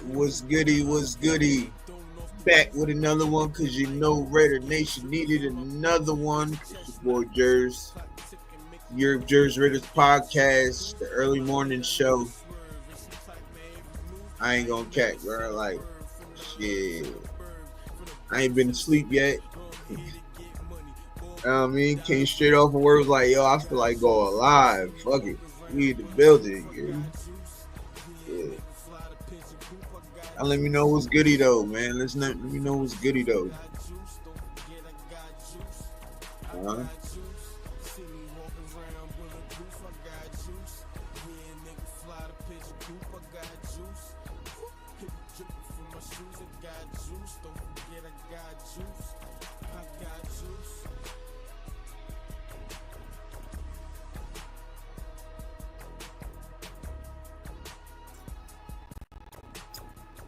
What's goody? Back with another one, because you know Raider Nation needed another one. It's your boy Jerz. TheYurpJerz Raiders Podcast, the early morning show. I ain't gonna catch, bro. Like, shit. I ain't been asleep yet. You know what I mean? Came straight off of work, was like, yo, I feel like going live. Fuck it. We in the building. Yeah. And let me know what's goody though, man. Let me know what's goody though.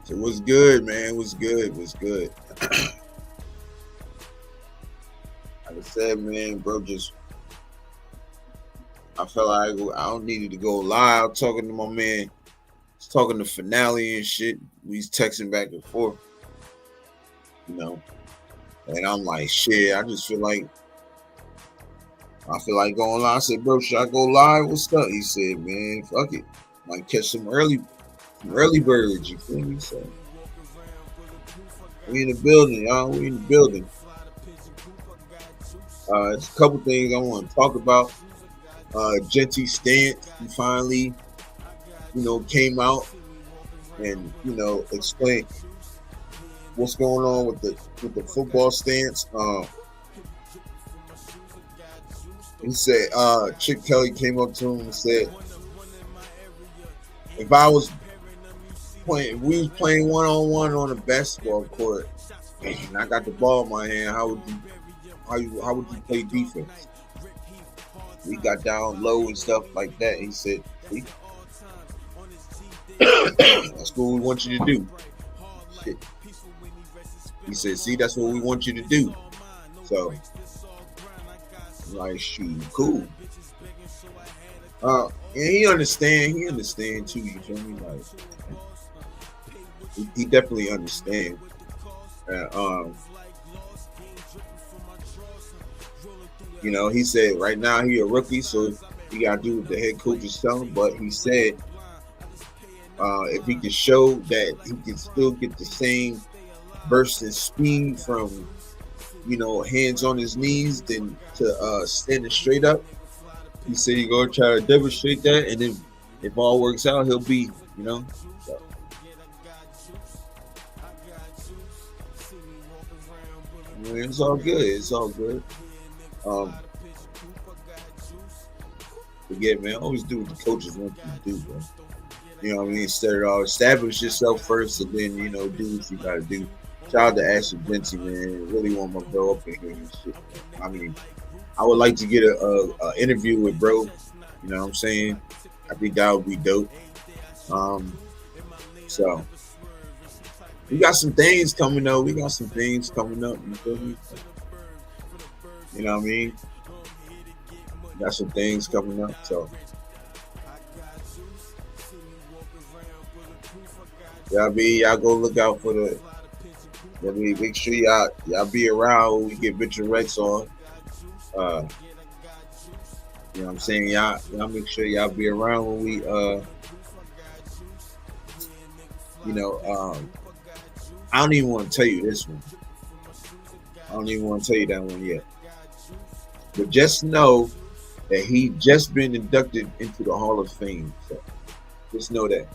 So what's good, man? What's good? Like I said, man, bro, I felt like I don't need to go live talking to my man. He's talking to Finale and shit. We texting back and forth, you know. And I'm like, shit, I feel like going live. I said, bro, should I go live? What's up? He said, man, fuck it. Might catch some early birds, you feel me? So we in the building, y'all. We in the building. It's a couple things I want to talk about. Genty Stance, he finally, came out and, explained what's going on with the football stance. He said, Chip Kelly came up to him and said, if we was playing one-on-one on a basketball court and I got the ball in my hand, how would you play defense? We got down low and stuff like that. He said, see? That's what we want you to do. Shit. He said, see, that's what we want you to do. So, like, shoot, cool. And he understand too, you feel me? Like, he definitely understand. He said right now he a rookie, so he got to do what the head coach is telling him. But he said if he can show that he can still get the same burst and speed from, hands on his knees than to standing straight up. He said he's going to try to demonstrate that, and then if all works out, he'll be, So. It's all good. Forget, man. Always do what the coaches want you to do, bro. You know what I mean? Instead of all, establish yourself first, and then do what you gotta do. Shout out to Ashley Benty, man. Really want my bro up in here and shit. I mean, I would like to get a interview with bro. You know what I'm saying? I think that would be dope. So we got some things coming up. You feel me? You know what I mean? We got some things coming up. So y'all go look out for the. Make sure y'all be around when we get Richard Rex on. You know what I'm saying? Y'all make sure y'all be around when we I don't even want to tell you this one. I don't even want to tell you that one yet. But just know that he just been inducted into the Hall of Fame. So just know that.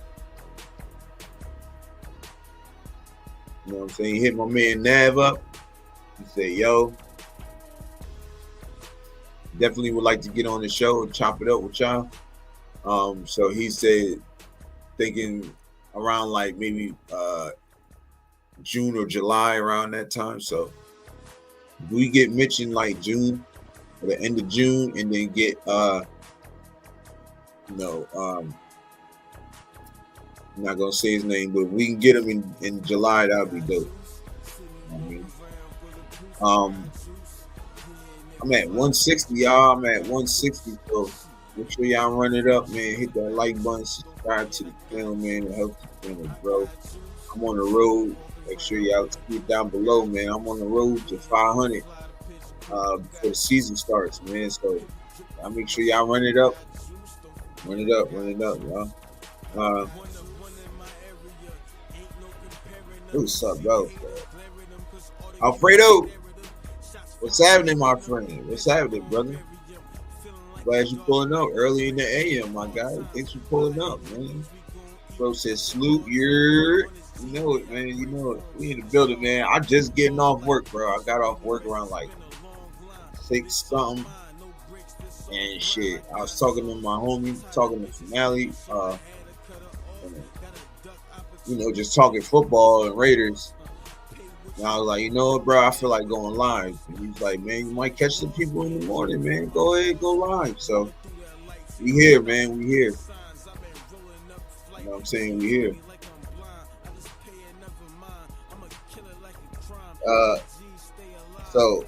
You know what I'm saying? He hit my man Nav up. He said, yo, definitely would like to get on the show and chop it up with y'all. So he said, thinking around like maybe June or July, around that time. So we get Mitch in like June, or the end of June, and then get I'm not gonna say his name, but if we can get him in July, that would be dope. You know what I mean? I'm at 160, y'all. I'm at 160, so make sure y'all run it up, man. Hit that like button, subscribe to the channel, man. It helps the channel grow. I'm on the road. Make sure y'all see it down below, man. I'm on the road to 500 before the season starts, man. So I'll make sure y'all run it up. Run it up, y'all. What's up, bro? Alfredo, what's happening, my friend? What's happening, brother? Glad you pulling up early in the AM, my guy. Thanks for pulling up, man. Bro says, salute, you know it, man. You know it. We in the building, man. I'm just getting off work, bro. I got off work around like 6 something. And shit, I was talking to my homie, talking to Finale, just talking football and Raiders. And I was like, you know what, bro, I feel like going live. And he's like, man, you might catch some people in the morning, man. Go ahead, go live. So we here, man. We here. You know what I'm saying? We here. So,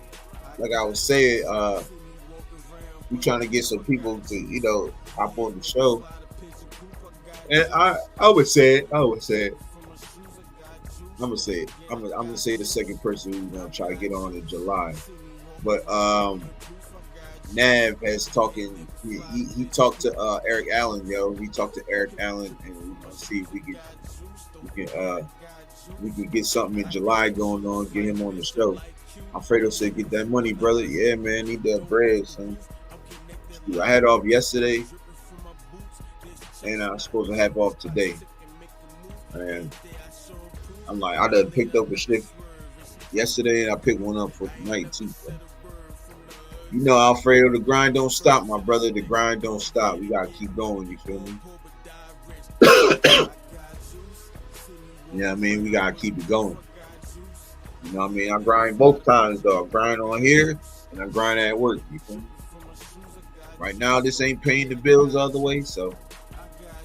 like I was saying, we trying to get some people to, hop on the show. And I would say it. I'm gonna say it. I'm gonna say the second person who's gonna try to get on in July. But Nav has talking. He talked to Eric Allen, yo. He talked to Eric Allen, and we're gonna see if we can get something in July going on. Get him on the show. Alfredo said, "Get that money, brother." Yeah, man, need that bread, son. I had off yesterday, and I was supposed to have off today. And I'm like, I done picked up a shift yesterday, and I picked one up for tonight too. Bro. You know, Alfredo, the grind don't stop, my brother. The grind don't stop. We gotta keep going. You feel me? Yeah, I mean, we gotta keep it going. You know what I mean? I grind both times, though. I grind on here, and I grind at work. You feel me? Right now, this ain't paying the bills all the way, so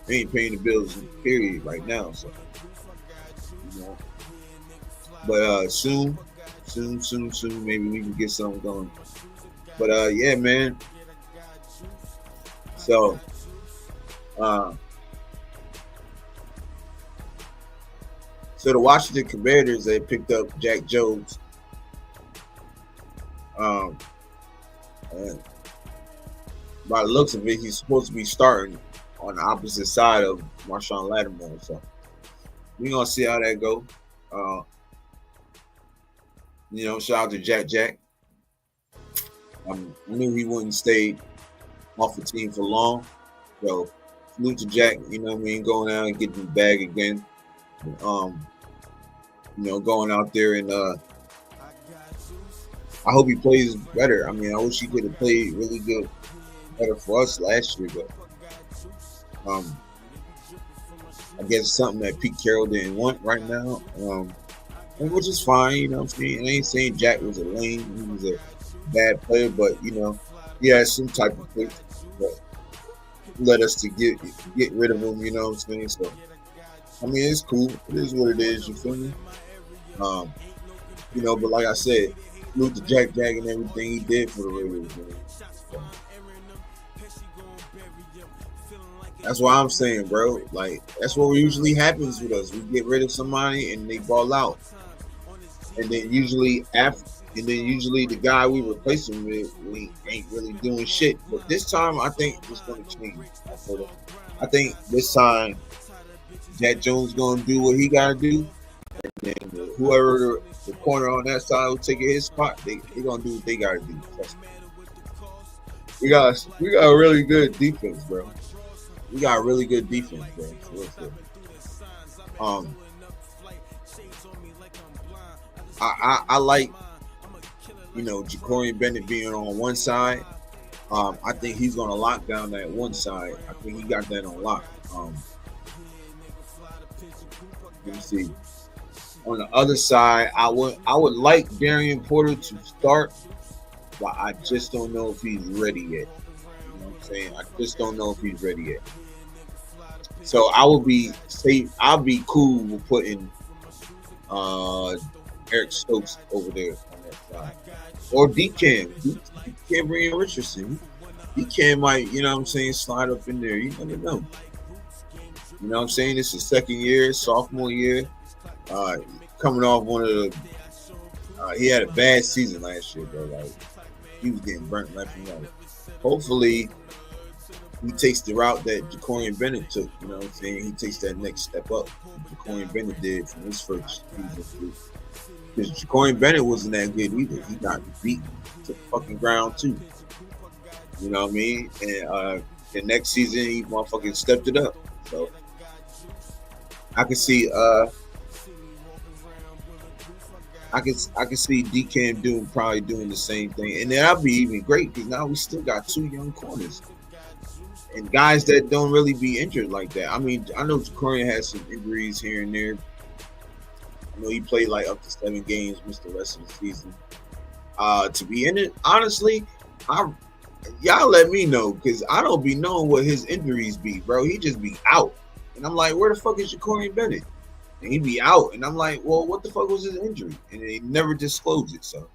it ain't paying the bills, period, right now. So, but soon, maybe we can get something going. But yeah, man. So, the Washington Commanders, they picked up Jack Jones. And by the looks of it, he's supposed to be starting on the opposite side of Marshawn Lattimore. So we're gonna see how that go. Shout out to Jack. I knew he wouldn't stay off the team for long. So salute to Jack, you know what I mean, going out and getting the bag again. Going out there and I hope he plays better. I mean, I wish he could have played really good, better for us last year, but I guess something that Pete Carroll didn't want right now, which is fine. You know what I'm saying? I ain't saying Jack was a lame, he was a bad player, but he had some type of play that led us to get rid of him. You know what I'm saying? So I mean, it's cool. It is what it is. You feel me? But like I said, salute to Jack and everything he did for the Raiders, man. So, that's what I'm saying, bro. Like, that's what usually happens with us. We get rid of somebody and they ball out. And then usually the guy we replace him with, we ain't really doing shit. But this time, I think it's going to change. I think this time, Jack Jones going to do what he got to do. And then whoever the corner on that side will take his spot, they going to do what they got to do. We got a really good defense, bro. We got a really good defense, bro. I like, Ja'Cory Bennett being on one side. I think he's going to lock down that one side. I think he got that on lock. Let me see. On the other side, I would like Darian Porter to start, but I just don't know if he's ready yet. You know what I'm saying? I just don't know if he's ready yet. So I will be safe. I'll be cool with putting Eric Stokes over there on that side. or Cam Richardson. Cam might, you know what I'm saying, slide up in there. You never know. You know what I'm saying? It's his second year, sophomore year. Coming off one of the, he had a bad season last year, bro. Like he was getting burnt left and right. Hopefully, he takes the route that Jacorian Bennett took. You know what I'm saying? He takes that next step up. Jacorian Bennett did from his first season. Because Jacorian Bennett wasn't that good either. He got beat to the fucking ground too. You know what I mean? And the next season, he motherfucking stepped it up. So I can see I can see DCam probably doing the same thing, and that'll be even great because now we still got two young corners and guys that don't really be injured like that. I mean, I know Jacorian has some injuries here and there. I know he played like up to 7 games, missed the rest of the season. To be in it, honestly, y'all let me know because I don't be knowing what his injuries be, bro. He just be out, and I'm like, where the fuck is Jacorian Bennett? And he'd be out, and I'm like, well, what the fuck was his injury? And they never disclosed it. So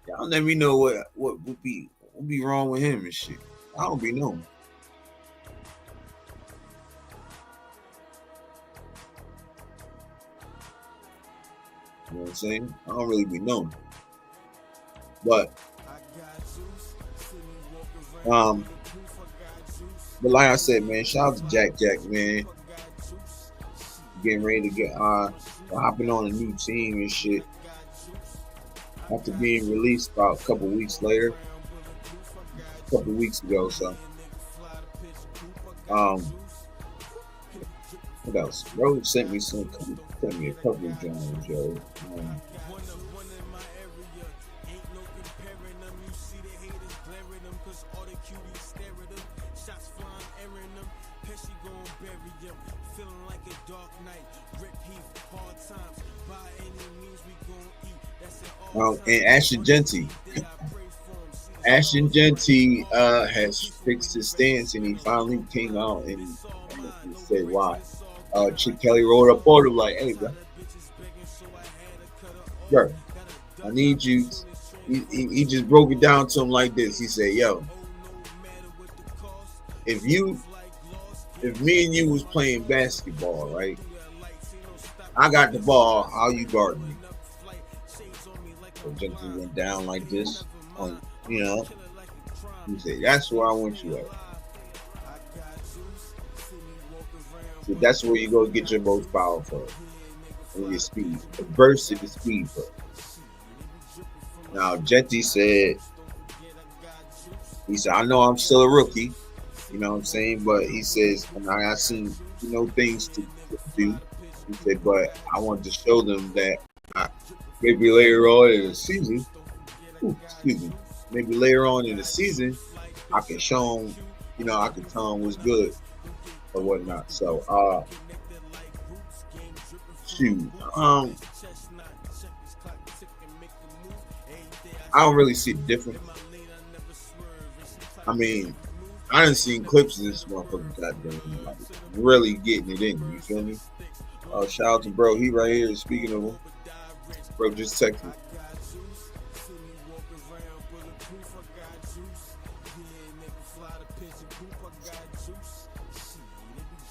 y'all let me know what would be wrong with him and shit. I don't be knowing. You know what I'm saying? I don't really be knowing. But like I said, man, shout out to Jack, man. Getting ready to get hopping on a new team and shit. After being released about a couple weeks ago. So what else? Bro sent me a couple of Jones, yo. And Ashton Genty. Ashton Genty has fixed his stance, and he finally came out and said why. Chip Kelly rolled up on him like, "Hey, bro, I need you." He just broke it down to him like this. He said, "Yo, if me and you was playing basketball, right? I got the ball. How you guard me?" So Genty went down like this. You know, he said, "That's where I want you at. So that's where you go get your most powerful and your speed. The burst of the speed first." Now Genty said, "I know I'm still a rookie, you know what I'm saying, but he says, and I got some, things to do." He said, "But I want to show them that maybe later on in the season, maybe later on in the season, I can show them, I can tell them what's good or whatnot." So, I don't really see the difference. I mean, I done seen clips of this motherfucker goddamn like really getting it in. You feel me? Shout out to bro. He right here. Speaking of him, bro, just text me.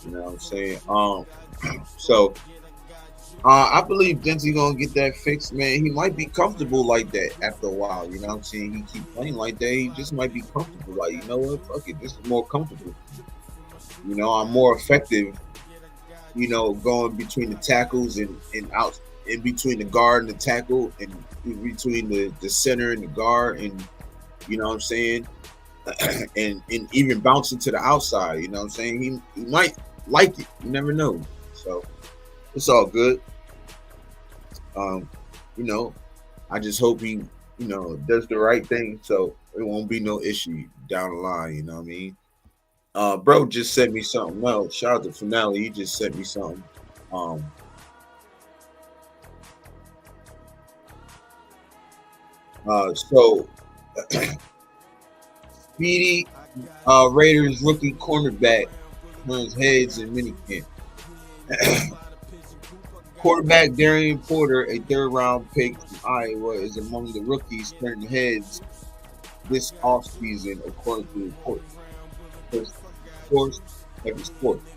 You know what I'm saying? So I believe Genty gonna get that fixed, man. He might be comfortable like that after a while. You know what I'm saying? He keep playing like that. He just might be comfortable. Like, you know what? Fuck it. This is more comfortable. I'm more effective. Going between the tackles and out in between the guard and the tackle and in between the center and the guard, and you know what I'm saying, and even bouncing to the outside. You know what I'm saying? He might like it. You never know. So it's all good. I just hope he, does the right thing so it won't be no issue down the line. You know what I mean? Bro just sent me something. Well, shout out to Finale. He just sent me something. So Speedy Raiders rookie cornerback turns heads in minicamp. Quarterback Darian Porter, a third-round pick from Iowa, is among the rookies turning heads this offseason, according to reports. Sports, heavy sports.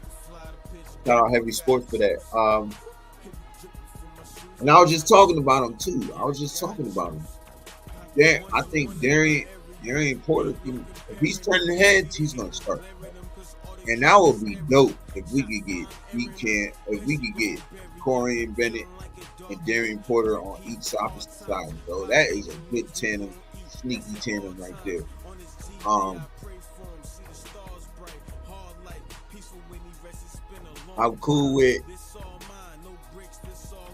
Shout out heavy sports for that. And I was just talking about him too. I think Darian Porter, if he's turning heads, he's gonna start. And that would be dope if we could get Corian Bennett and Darian Porter on each opposite side, bro. That is a good tandem, sneaky tandem right there. I'm cool with.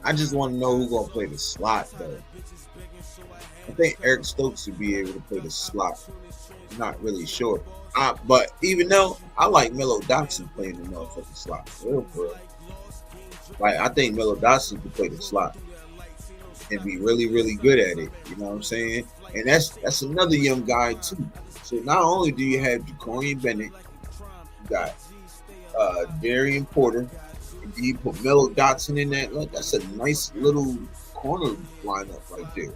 I just want to know who's gonna play the slot though. I think Eric Stokes should be able to play the slot. I'm not really sure. But even though I like Melo Dotson playing the motherfucking slot, for real. Like I think Melo Dotson could play the slot and be really, really good at it. You know what I'm saying? And that's another young guy too. So not only do you have Jacorian Bennett, you got Darian Porter, and you put Melo Dotson in that. Look, that's a nice little corner lineup right there.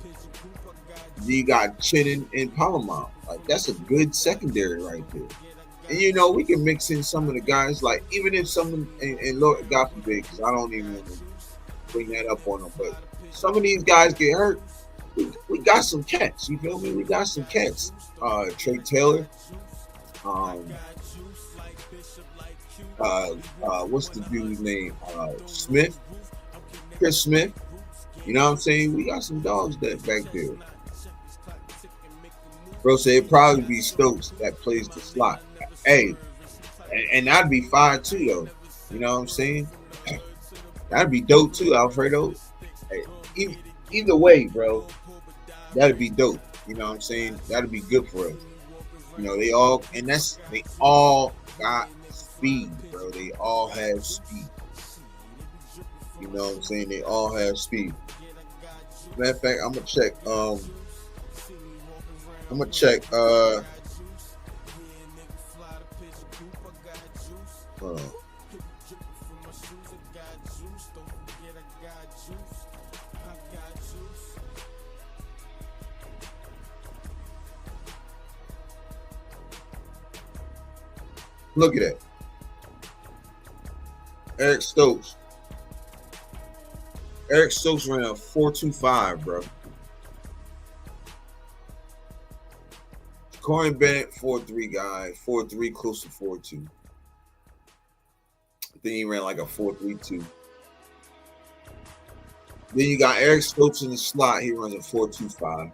You got Chin and Palomar. Like that's a good secondary right there. And we can mix in some of the guys, like even if someone and Lord God forbid, because I don't even want to bring that up on them, but some of these guys get hurt. We got some cats, you feel me? We got some cats. Trey Taylor. What's the dude's name? Smith. Chris Smith. You know what I'm saying? We got some dogs that back there. Bro said it'd probably be Stokes that plays the slot. Hey, and that'd be fire too, though. You know what I'm saying? That'd be dope too, Alfredo. Hey, either way, bro, that'd be dope. You know what I'm saying? That'd be good for us. They all got speed, bro. They all have speed. You know what I'm saying? They all have speed. Matter of fact, I'm gonna check. Hold on. Look at that. Eric Stokes. Eric Stokes ran a 4.25, bro. Corey Bennett, 4.3 guy, 4.3 close to 4.2. I think he ran like a 4.32. Then you got Eric Stokes in the slot. He runs a 4.25.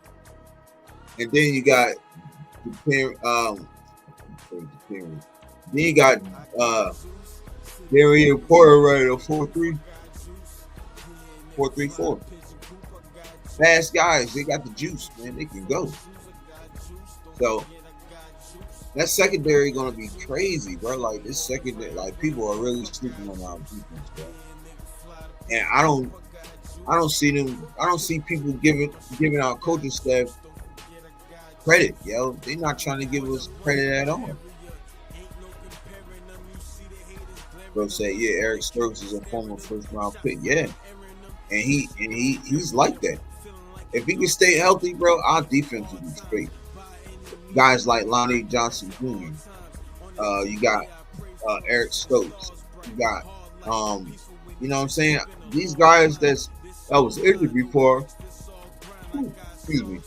And then you got then you got Darian Porter running a 4.3. 4.34. Fast guys, they got the juice, man. They can go. So that secondary gonna be crazy, bro. Like this secondary, like people are really sleeping on our defense, bro. And I don't see them. I don't see people giving our coaching staff credit, yo. They're not trying to give us credit at all. Bro said, yeah, Eric Stokes is a former first round pick. Yeah. And he's like that. If he can stay healthy, bro, our defense will be straight. Guys like Lonnie Johnson Jr. You got Eric Stokes. You got you know what I'm saying? These guys that was injured before. Excuse me.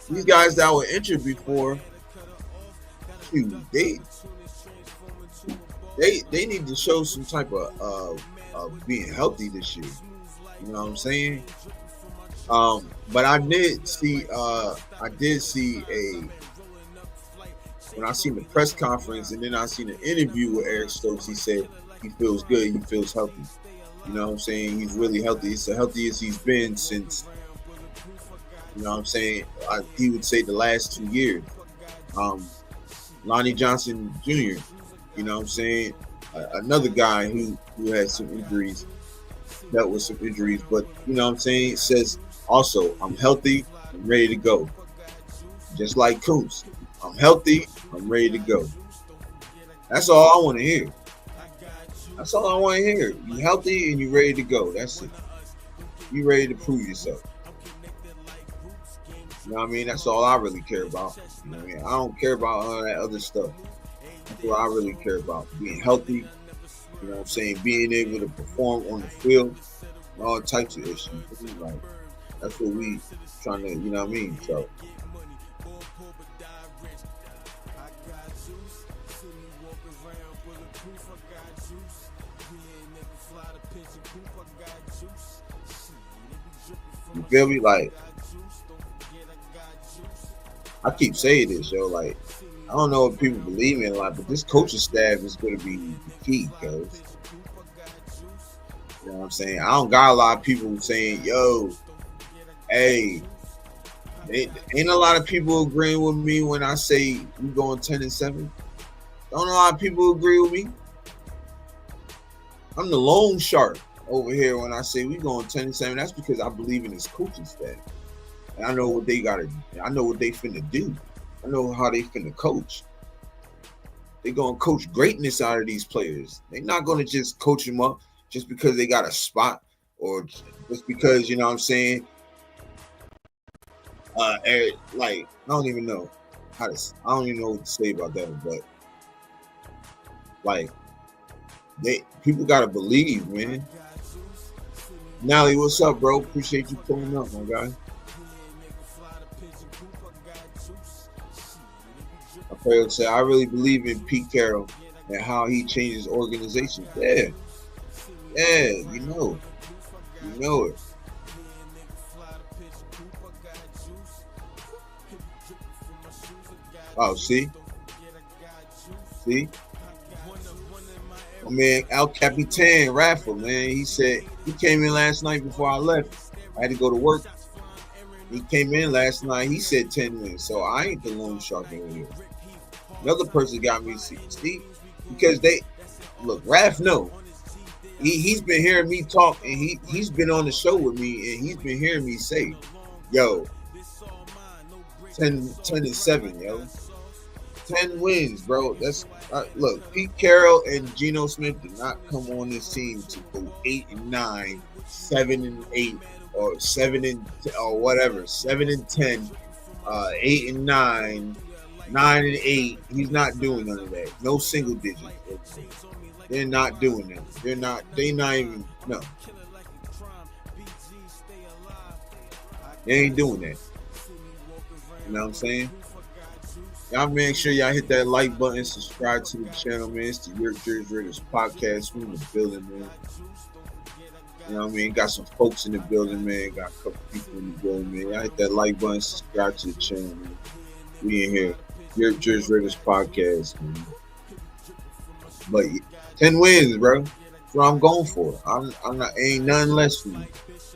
These guys that were injured before, they need to show some type of being healthy this year. You know what I'm saying? But I did see when I seen the press conference and then I seen an interview with Eric Stokes, he said he feels good, he feels healthy. You know what I'm saying? He's really healthy. He's the healthiest he's been since, you know what I'm saying? He would say the last 2 years. Lonnie Johnson Jr., you know what I'm saying? Another guy who had some injuries, dealt with some injuries, but you know what I'm saying? Says also, I'm healthy, I'm ready to go. Just like Koontz. I'm healthy, I'm ready to go. That's all I want to hear. That's all I want to hear. You healthy and you ready to go. That's it. You ready to prove yourself. You know what I mean? That's all I really care about. You know what I mean? I don't care about all that other stuff. That's what I really care about. Being healthy, you know what I'm saying? Being able to perform on the field, and all types of issues. Like, that's what we trying to, you know what I mean? So, you feel me? Like, I keep saying this, yo. Like, I don't know if people believe me a lot, but this coaching staff is going to be the key, cuz. You know what I'm saying? I don't got a lot of people saying, yo, hey, ain't a lot of people agreeing with me when I say we going 10-7. Don't a lot of people agree with me. I'm the lone shark over here when I say we going 10-7. That's because I believe in this coaching staff. And I know what they gotta do. I know what they finna do. I know how they finna coach. They gonna coach greatness out of these players. They're not gonna just coach them up just because they got a spot or just because, you know what I'm saying? Like, I don't even know I don't even know what to say about that, but like, people gotta believe, man. Nally, what's up, bro? Appreciate you pulling up, my guy. I say I really believe in Pete Carroll and how he changes organizations. Yeah, you know it. Oh, see, my man El Capitan Rafa, man. He said he came in last night before I left. I had to go to work. He came in last night. He said 10 wins, so I ain't the lone shark over here. Another person got me see because they look. Raph, no, he's been hearing me talk, and he's been on the show with me, and he's been hearing me say, "Yo, 10-7, yo, 10 wins, bro." That's look. Pete Carroll and Geno Smith did not come on this team to go 8-9, 7-8, or or whatever, 7-10, 8-9. 9-8. He's not doing none of that. No single digits. They're not doing that. They're not even. No. They ain't doing that. You know what I'm saying? Y'all make sure y'all hit that like button, subscribe to the channel, man. It's the TheYurpJerz Raiders Podcast. We in the building, man. You know what I mean? Got some folks in the building, man. Got a couple people in the building, man. Y'all hit that like button, subscribe to the channel, man. We in here. TheYurpJerz Raiders Podcast, man. But 10 wins, bro. That's what I'm going for. I'm not, ain't nothing less for me,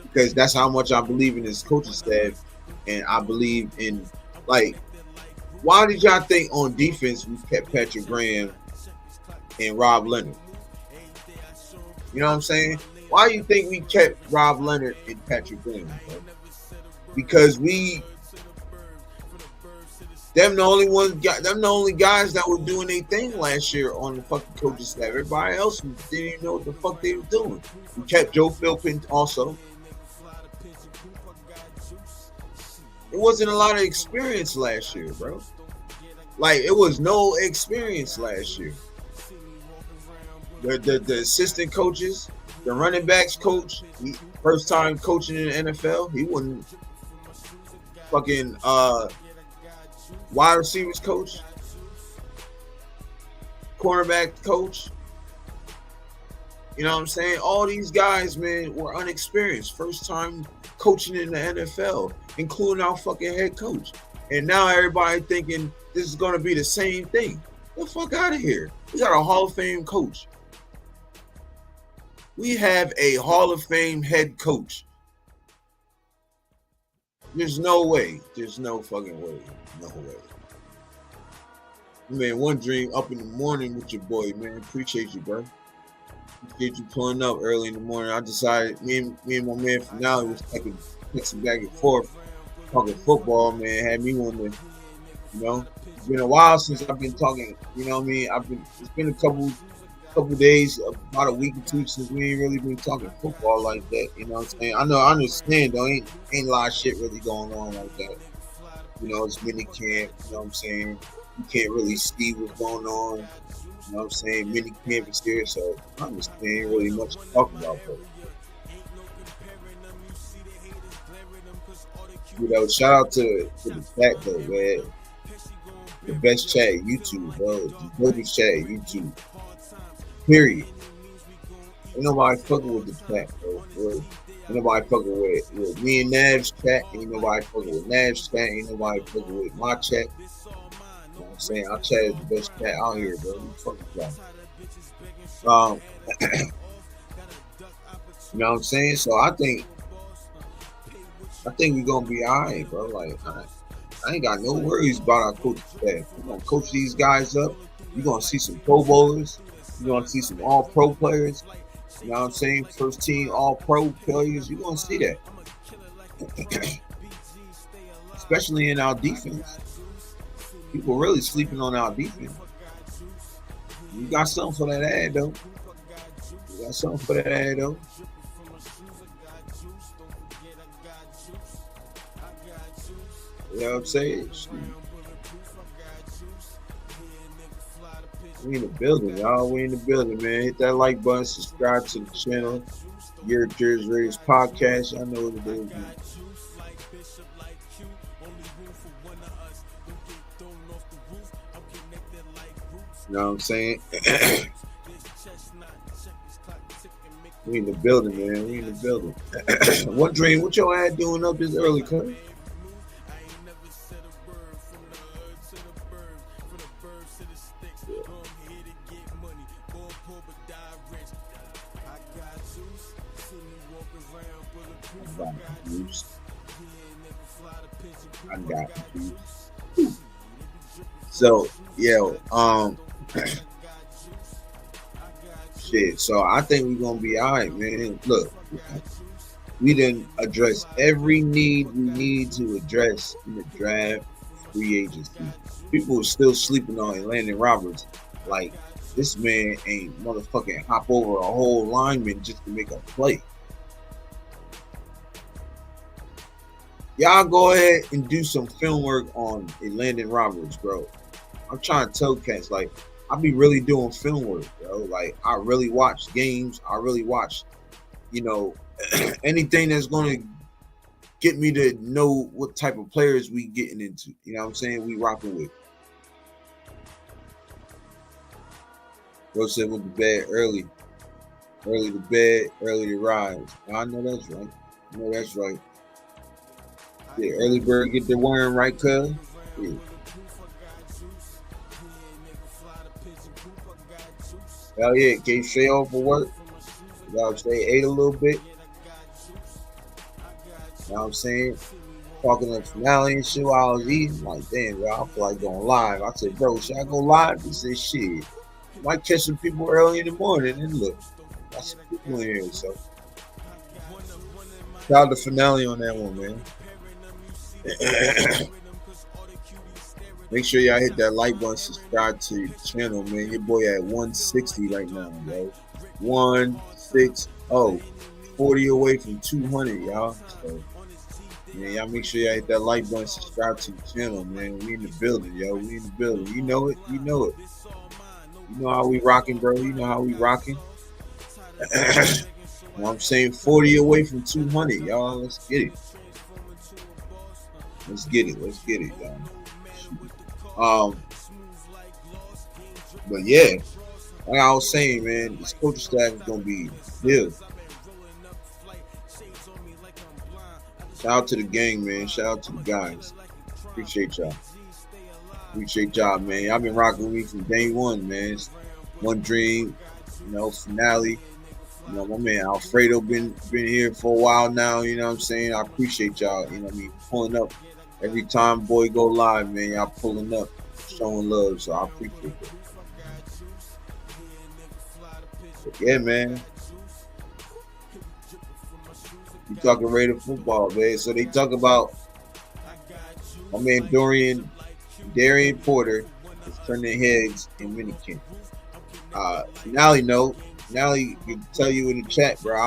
because that's how much I believe in this coaching staff, and I believe in, like, why did y'all think on defense we kept Patrick Graham and Rob Leonard? You know what I'm saying? Why do you think we kept Rob Leonard and Patrick Graham, bro? Because them the only guys that were doing their thing last year on the fucking coaching staff. Everybody else didn't even know what the fuck they were doing. We kept Joe Philpin also. It wasn't a lot of experience last year, bro. Like, it was no experience last year. The assistant coaches, the running backs coach, first time coaching in the NFL, he wasn't fucking wide receivers coach, cornerback coach. You know what I'm saying? All these guys, man, were unexperienced. First time coaching in the NFL, including our fucking head coach. And now everybody thinking this is going to be the same thing. Get the fuck out of here. We got a Hall of Fame coach. We have a Hall of Fame head coach. There's no way. There's no fucking way. No way. Man, one dream up in the morning with your boy, man. Appreciate you, bro. Appreciate you pulling up early in the morning. I decided, me and my man Finale was texting back and forth, talking football, man. Had me wanting to, you know, it's been a while since I've been talking, you know what I mean? It's been a couple couple days, about a week or two since we ain't really been talking football like that. You know what I'm saying? I understand though. Ain't a lot of shit really going on like that. You know, it's mini camp. You know what I'm saying? You can't really see what's going on. You know what I'm saying? Mini camp is here, so I understand ain't really much to talk about. But you know, shout out to the chat though, man. The best chat at YouTube, bro. The greatest chat at YouTube. Period. Ain't nobody fucking with the chat, bro. Ain't nobody fucking with me and Nav's chat. Ain't nobody fucking with Nav's chat. Ain't nobody fucking with my chat. You know what I'm saying? Our chat is the best chat out here, bro. We fucking chat. You know what I'm saying? So I think we're gonna be alright, bro. Like I ain't got no worries about our coaching staff. We're gonna coach these guys up. You're gonna see some Pro Bowlers. You're gonna see some All Pro players. You know what I'm saying? First team All Pro players. You're gonna see that, especially in our defense. People really sleeping on our defense. You got something for that ad though. You got something for that ad though. You know what I'm saying? We in the building, y'all. We in the building, man. Hit that like button, subscribe to the channel. TheYurpJerz Raiders Podcast. Y'all know what it is, man. You know what I'm saying? We in the building, man. We in the building. What dream? What your ad doing up this early, cuz? I got you. So yeah, shit. So I think we're gonna be all right, man. Look, we didn't address every need we need to address in the draft, free agency. People are still sleeping on Landon Roberts. Like this man ain't motherfucking hop over a whole lineman just to make a play. Y'all go ahead and do some film work on Landon Roberts, bro. I'm trying to tell cats, like, I be really doing film work, bro. Like, I really watch games. I really watch, you know, anything that's going to get me to know what type of players we getting into. You know what I'm saying? We rocking with. Bro said with the bed early. Early to bed, early to rise. I know that's right. I know that's right. Yeah, early bird get the worm, right, cuz? Yeah. Hell yeah, came straight off for work. You know what I'm saying? Ate a little bit. You know what I'm saying? Talking to finale and shit while I was eating. Like, damn, bro, I feel like going live. I said, bro, should I go live? He said, shit. Might catch some people early in the morning. And look, got some people in here, so. Shout out to finale on that one, man. Make sure y'all hit that like button, subscribe to the channel, man. Your boy at 160 right now, yo. 160, 40 away from 200, y'all. So, man, y'all make sure y'all hit that like button, subscribe to the channel, man. We in the building, yo. We in the building. You know it. You know it. You know how we rocking, bro. You know how we rocking. You know I'm saying 40 away from 200, y'all. Let's get it. Let's get it. Let's get it, y'all. But yeah, like I was saying, man, this coaching staff is gonna be good. Shout out to the gang, man. Shout out to the guys. Appreciate y'all. Appreciate y'all, man. Y'all been rocking with me from day one, man. It's one dream, you know, finale. You know, my man Alfredo been here for a while now, you know what I'm saying? I appreciate y'all, you know what I mean, pulling up. Every time boy go live, man, y'all pulling up, showing love, so I appreciate it. But yeah, man. You talking Raider football, man. So they talk about my man Darian Porter is turning heads in minicamp. Nally can tell you in the chat, bro.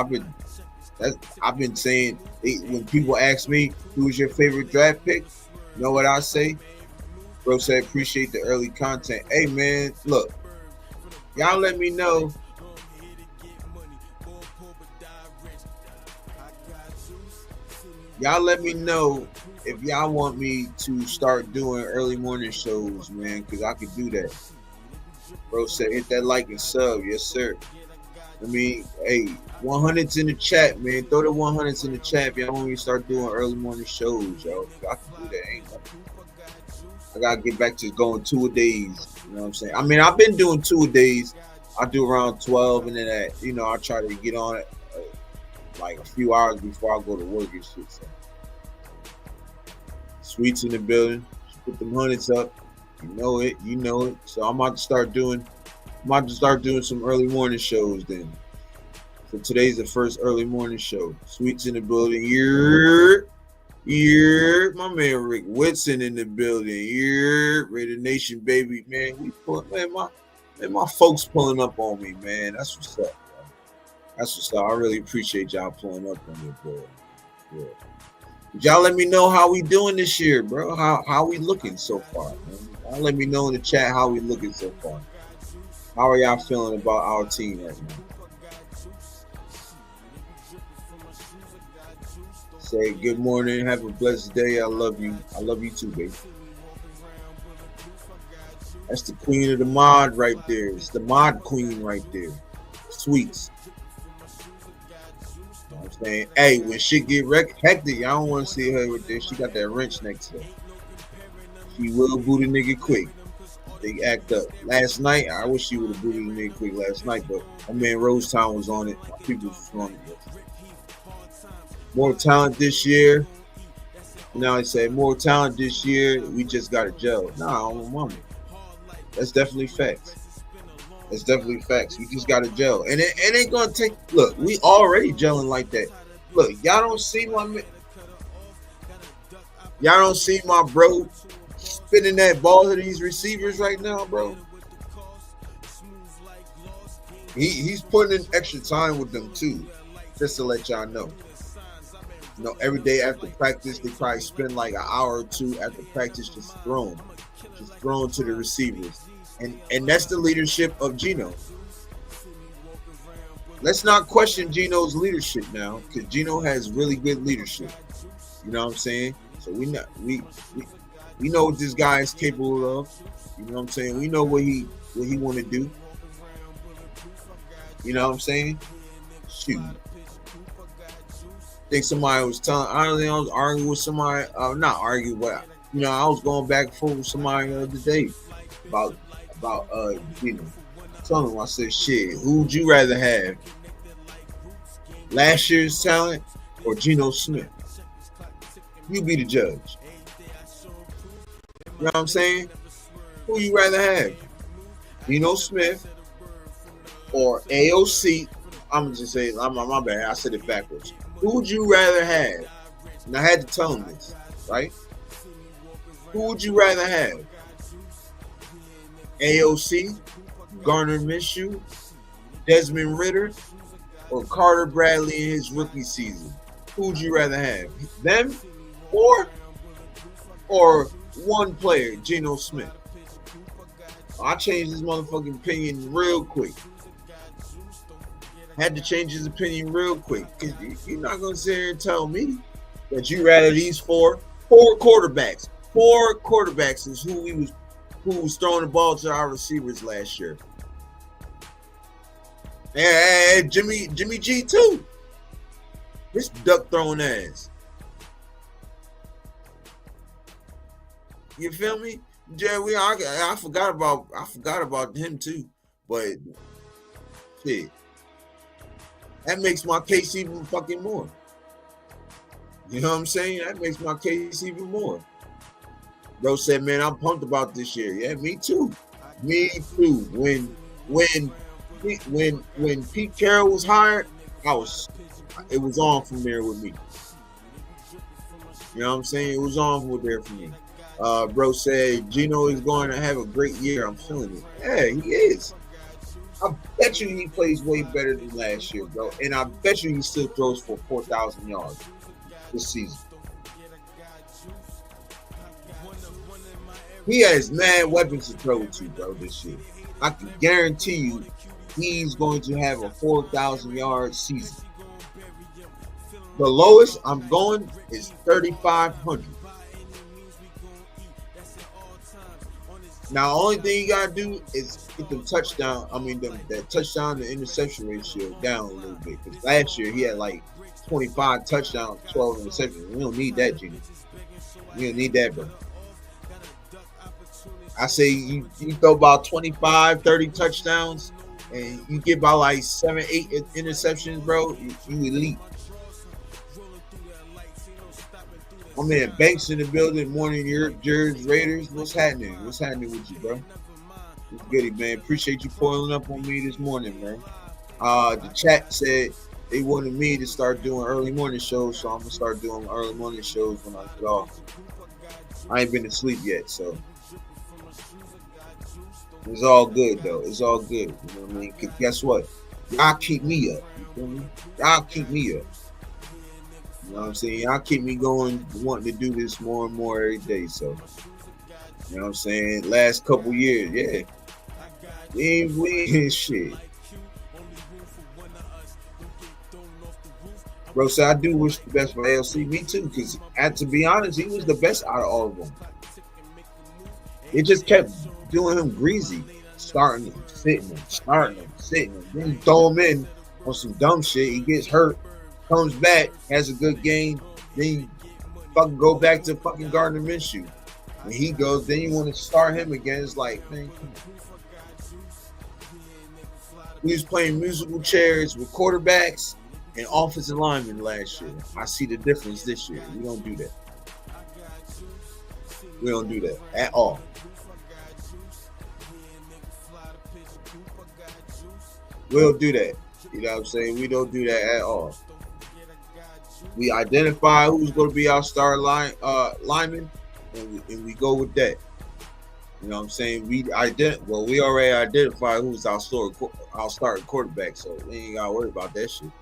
I've been saying when people ask me who's your favorite draft pick, you know what I say? Bro said appreciate the early content. Hey man, look, y'all let me know. Y'all let me know if y'all want me to start doing early morning shows, man, because I could do that. Bro said hit that like and sub. Yes, sir. I mean, hey, 100s in the chat, man. Throw the 100s in the chat if y'all want me to start doing early morning shows, yo. I can do that. Ain't nothing. I gotta get back to going 2 a days. You know what I'm saying? I mean, I've been doing 2 a days. I do around 12, and then I try to get on it like a few hours before I go to work and shit. So. Sweets in the building. Just put them 100s up. You know it. So I'm about to start doing some early morning shows then. So today's the first early morning show. Sweets in the building. My man Rick Whitson in the building. Raider Nation, baby. Man, my folks pulling up on me, man. That's what's up, bro. That's what's up. I really appreciate y'all pulling up on me, bro. Yeah. Y'all let me know how we doing this year, bro. How we looking so far, man? Y'all let me know in the chat how we looking so far. How are y'all feeling about our team right now? Say good morning. Have a blessed day. I love you. I love you too, baby. That's the queen of the mod right there. It's the mod queen right there. Sweets. You know what I'm saying? Hey, when shit get hectic, y'all don't want to see her with this. She got that wrench next to her. She will boot a nigga quick. They act up. Last night, I wish she would have booted a nigga quick last night, but my man Rosetown was on it. My people was on it. More talent this year. Now I say more talent this year. We just got to gel. Nah, I'm a mama. That's definitely facts. That's definitely facts. We just got to gel. And it ain't going to take... Look, we already gelling like that. Look, y'all don't see my bro spinning that ball to these receivers right now, bro. He's putting in extra time with them, too. Just to let y'all know. You know, every day after practice, they probably spend like an hour or two after practice just throwing to the receivers. And that's the leadership of Gino. Let's not question Gino's leadership now, because Gino has really good leadership. You know what I'm saying? So we know what this guy is capable of. You know what I'm saying? We know what he want to do. You know what I'm saying? Shoot. I think somebody was telling. I was arguing with somebody. Not arguing, but I was going back and forth with somebody the other day about Gino. Telling him, I said, shit, who would you rather have? Last year's talent or Geno Smith? You be the judge. You know what I'm saying? Who you rather have? Geno Smith or AOC? I'm just saying, my bad. I said it backwards. Who would you rather have? And I had to tell him this, right? Who would you rather have? AOC, Garner Minshew, Desmond Ridder, or Carter Bradley in his rookie season? Who would you rather have? Them or one player, Geno Smith? I changed his motherfucking opinion real quick. Had to change his opinion real quick. You're not going to sit here and tell me that you rather these four quarterbacks. 4 quarterbacks is who was throwing the ball to our receivers last year. And Jimmy G too. This duck throwing ass. You feel me? Jerry, I forgot about him too. But shit. That makes my case even fucking more. You know what I'm saying? That makes my case even more. Bro said, man, I'm pumped about this year. Yeah, me too. Me too. When Pete Carroll was hired, it was on from there with me. You know what I'm saying? It was on from there for me. Bro said, Gino is going to have a great year. I'm feeling it. Yeah, he is. I bet you he plays way better than last year, bro. And I bet you he still throws for 4,000 yards this season. He has mad weapons to throw to, bro, this year. I can guarantee you he's going to have a 4,000 yard season. The lowest I'm going is 3,500. Now, the only thing you gotta do is get the touchdown. I mean, that touchdown to interception ratio down a little bit. Because last year he had like 25 touchdowns, 12 interceptions. We don't need that, Jimmy. We don't need that, bro. I say you throw about 25, 30 touchdowns, and you get about like 7, 8 interceptions, bro. You elite. My man Banks in the building. Morning, TheYurpJerz Raiders. What's happening? What's happening with you, bro? What's goody, man? Appreciate you pulling up on me this morning, man. The chat said they wanted me to start doing early morning shows, so I'm gonna start doing early morning shows when I get off. I ain't been to sleep yet, so it's all good though. It's all good. You know what I mean? 'Cause guess what? Y'all keep me up. You feel me? Y'all keep me up. You know what I'm saying? Y'all keep me going, wanting to do this more and more every day. So, you know what I'm saying? Last couple years, yeah. We ain't shit. Bro, so I do wish the best for ALC. Me too, because to be honest, he was the best out of all of them. It just kept doing him greasy. Starting him, sitting him, starting him, sitting him. Then you throw him in on some dumb shit. He gets hurt. Comes back, has a good game, then you fucking go back to fucking Gardner Minshew. When he goes, then you want to start him again. It's like, man, we was playing musical chairs with quarterbacks and offensive linemen last year. I see the difference this year. We don't do that. We don't do that at all. We don't do that. You know what I'm saying? We don't do that at all. We identify who's going to be our star lineman, and we go with that. You know what I'm saying? We already identified who's our starting quarterback, so we ain't got to worry about that shit. You know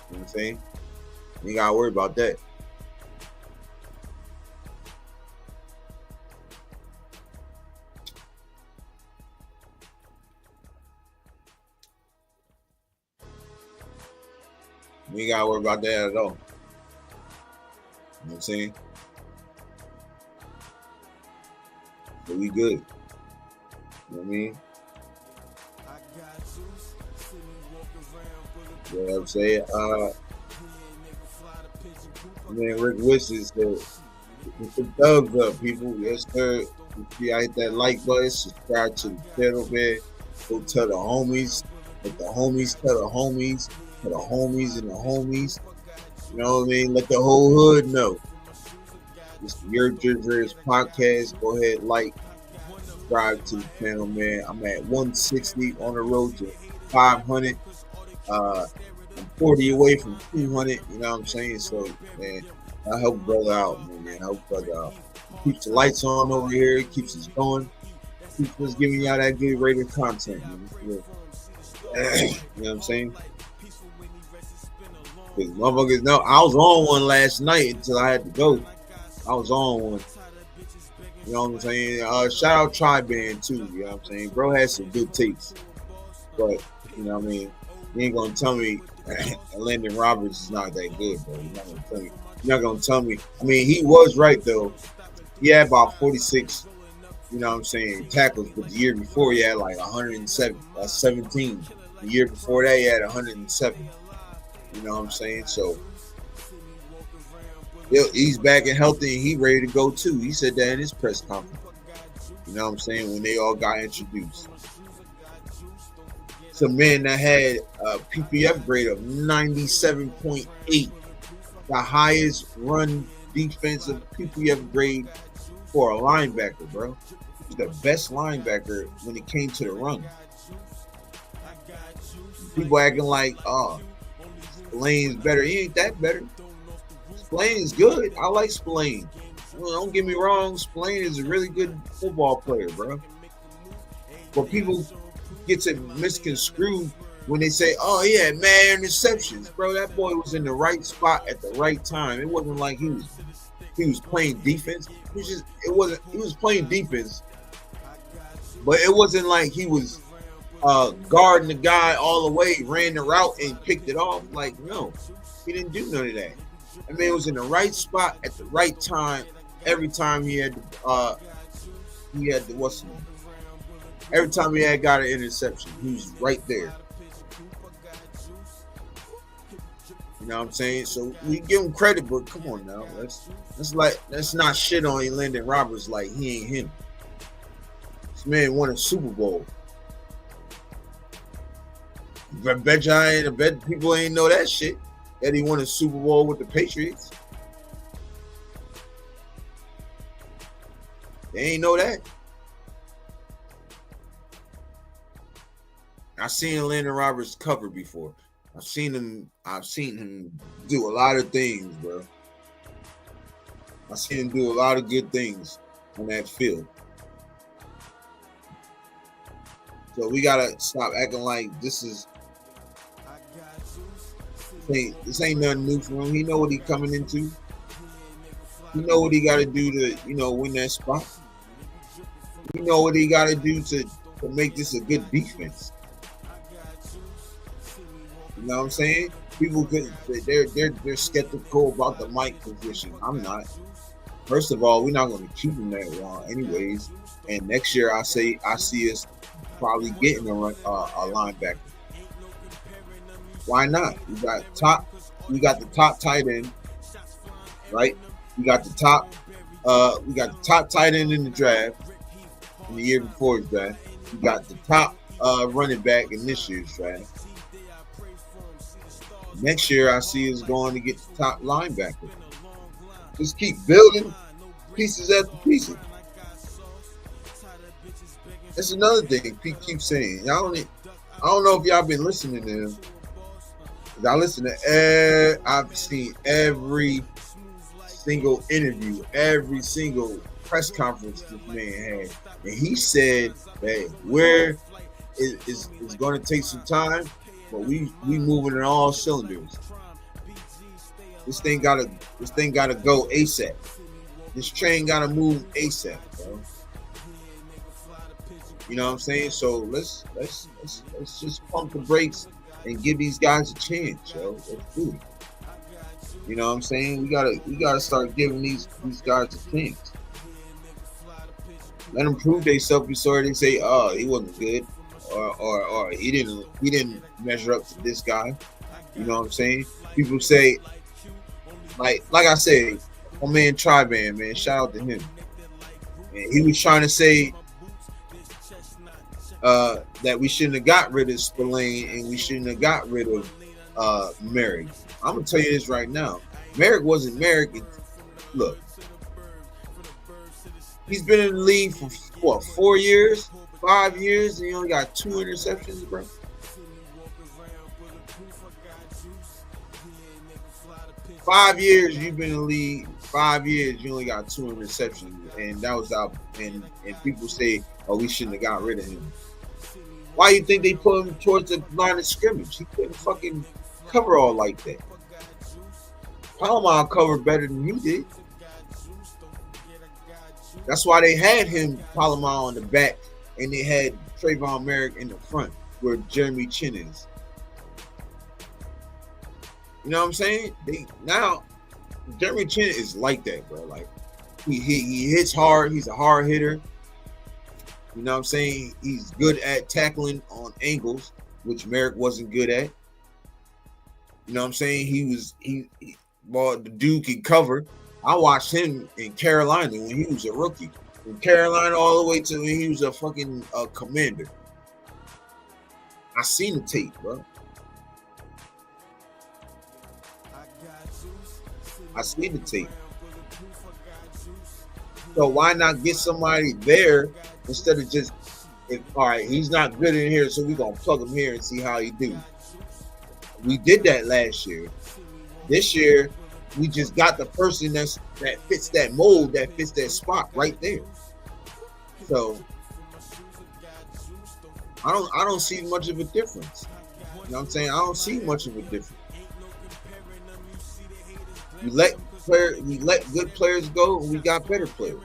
what I'm saying? We ain't got to worry about that. We ain't gotta worry about that at all. You know what I'm saying? But we good. You know what I mean? You know what I'm saying? Man, Rick Wishes said, "Put the thumbs up, people." Yes, sir. If you hit that like button, subscribe to the channel, man. Go tell the homies. Let the homies tell the homies. To the homies and the homies, you know what I mean? Let the whole hood know. It's the TheYurpJerz Raiders Podcast. Go ahead, like, subscribe to the channel, man. I'm at 160 on the road to 500. I'm 40 away from 200. You know what I'm saying? So, man, I help brother out, man. I help brother out. Keeps the lights on over here. Keeps us going. Keeps us giving y'all that good Raider content, man. You know what I'm saying? Because motherfuckers know I was on one last night until I had to go. I was on one. You know what I'm saying? Shout out Tri-Band too. You know what I'm saying? Bro has some good takes. But, you know what I mean? You ain't going to tell me Landon Roberts is not that good, bro. You're not going to tell me. You're not going to tell me. I mean, he was right, though. He had about 46, you know what I'm saying, tackles. But the year before, he had like 107, 17. The year before that, he had 107. You know what I'm saying? So he's back and healthy, and he ready to go too. He said that in his press conference. You know what I'm saying? When they all got introduced. Some man that had a PPF grade of 97.8, the highest run defensive PPF grade for a linebacker, bro. He's the best linebacker when it came to the run. People acting like, oh, Spillane's better. He ain't that better. Spillane's good. I like Spillane. Well, don't get me wrong. Spillane is a really good football player, bro. But people gets it misconstrued when they say, "Oh, he had mad interceptions." Bro, that boy was in the right spot at the right time. It wasn't like he was playing defense. He was playing defense, but it wasn't like he was guarding the guy all the way, ran the route and picked it off. Like, no, he didn't do none of that. I mean, it was in the right spot at the right time. Every time he had the what's the name? Every time he had got an interception, he was right there. You know what I'm saying? So we give him credit, but come on now, let's not shit on Landon Roberts like he ain't him. This man won a Super Bowl. I bet people ain't know that shit. That he won a Super Bowl with the Patriots. They ain't know that. I've seen Landon Roberts cover before. I've seen him do a lot of things, bro. I've seen him do a lot of good things on that field. So we gotta stop acting like this ain't nothing new for him. He know what he coming into. He know what he got to do to, win that spot. He know what he got to do to make this a good defense. You know what I'm saying? People they're skeptical about the Mike position. I'm not. First of all, we're not going to keep him that long, anyways. And next year, I see us probably getting a linebacker. Why not? We got the top tight end, right? We got the top tight end in the draft in the year before the draft. We got the top running back in this year's draft. Next year, I see us going to get the top linebacker. Just keep building pieces after pieces. That's another thing Pete keeps saying. I don't know if y'all been listening to him. I've seen every single interview, every single press conference this man had, and he said that where it's going to take some time, but we moving in all cylinders. This thing gotta go ASAP. This train gotta move ASAP, bro. You know what I'm saying? So let's just pump the brakes and give these guys a chance, yo. Let's do it. You know what I'm saying? We gotta start giving these guys a chance. Let them prove themselves before they say, "Oh, he wasn't good," or he didn't measure up to this guy. You know what I'm saying? People say, like I said, my man Triban, man, shout out to him. And he was trying to say that we shouldn't have got rid of Spillane and we shouldn't have got rid of Merrick. I'm gonna tell you this right now. Merrick wasn't Merrick. Look, he's been in the league for what, 4 years, 5 years, and he only got 2 interceptions, bro. Five years you've been in the league. 5 years you only got 2 interceptions, and that was out. And people say, "Oh, we shouldn't have got rid of him." Why you think they put him towards the line of scrimmage? He couldn't fucking cover all like that. Palomar covered better than he did. That's why they had him, Palomar, on the back, and they had Trayvon Merrick in the front, where Jeremy Chin is. You know what I'm saying? Now Jeremy Chin is like that, bro. Like he hits hard. He's a hard hitter. You know what I'm saying? He's good at tackling on angles, which Merrick wasn't good at. You know what I'm saying? The dude can cover. I watched him in Carolina when he was a rookie. From Carolina all the way to when he was a fucking commander. I seen the tape, bro. I seen the tape. So why not get somebody there instead of just, all right, he's not good in here, so we're going to plug him here and see how he do. We did that last year. This year, we just got the person that fits that mold, that fits that spot right there. So I don't see much of a difference. You know what I'm saying? I don't see much of a difference. We let good players go, and we got better players.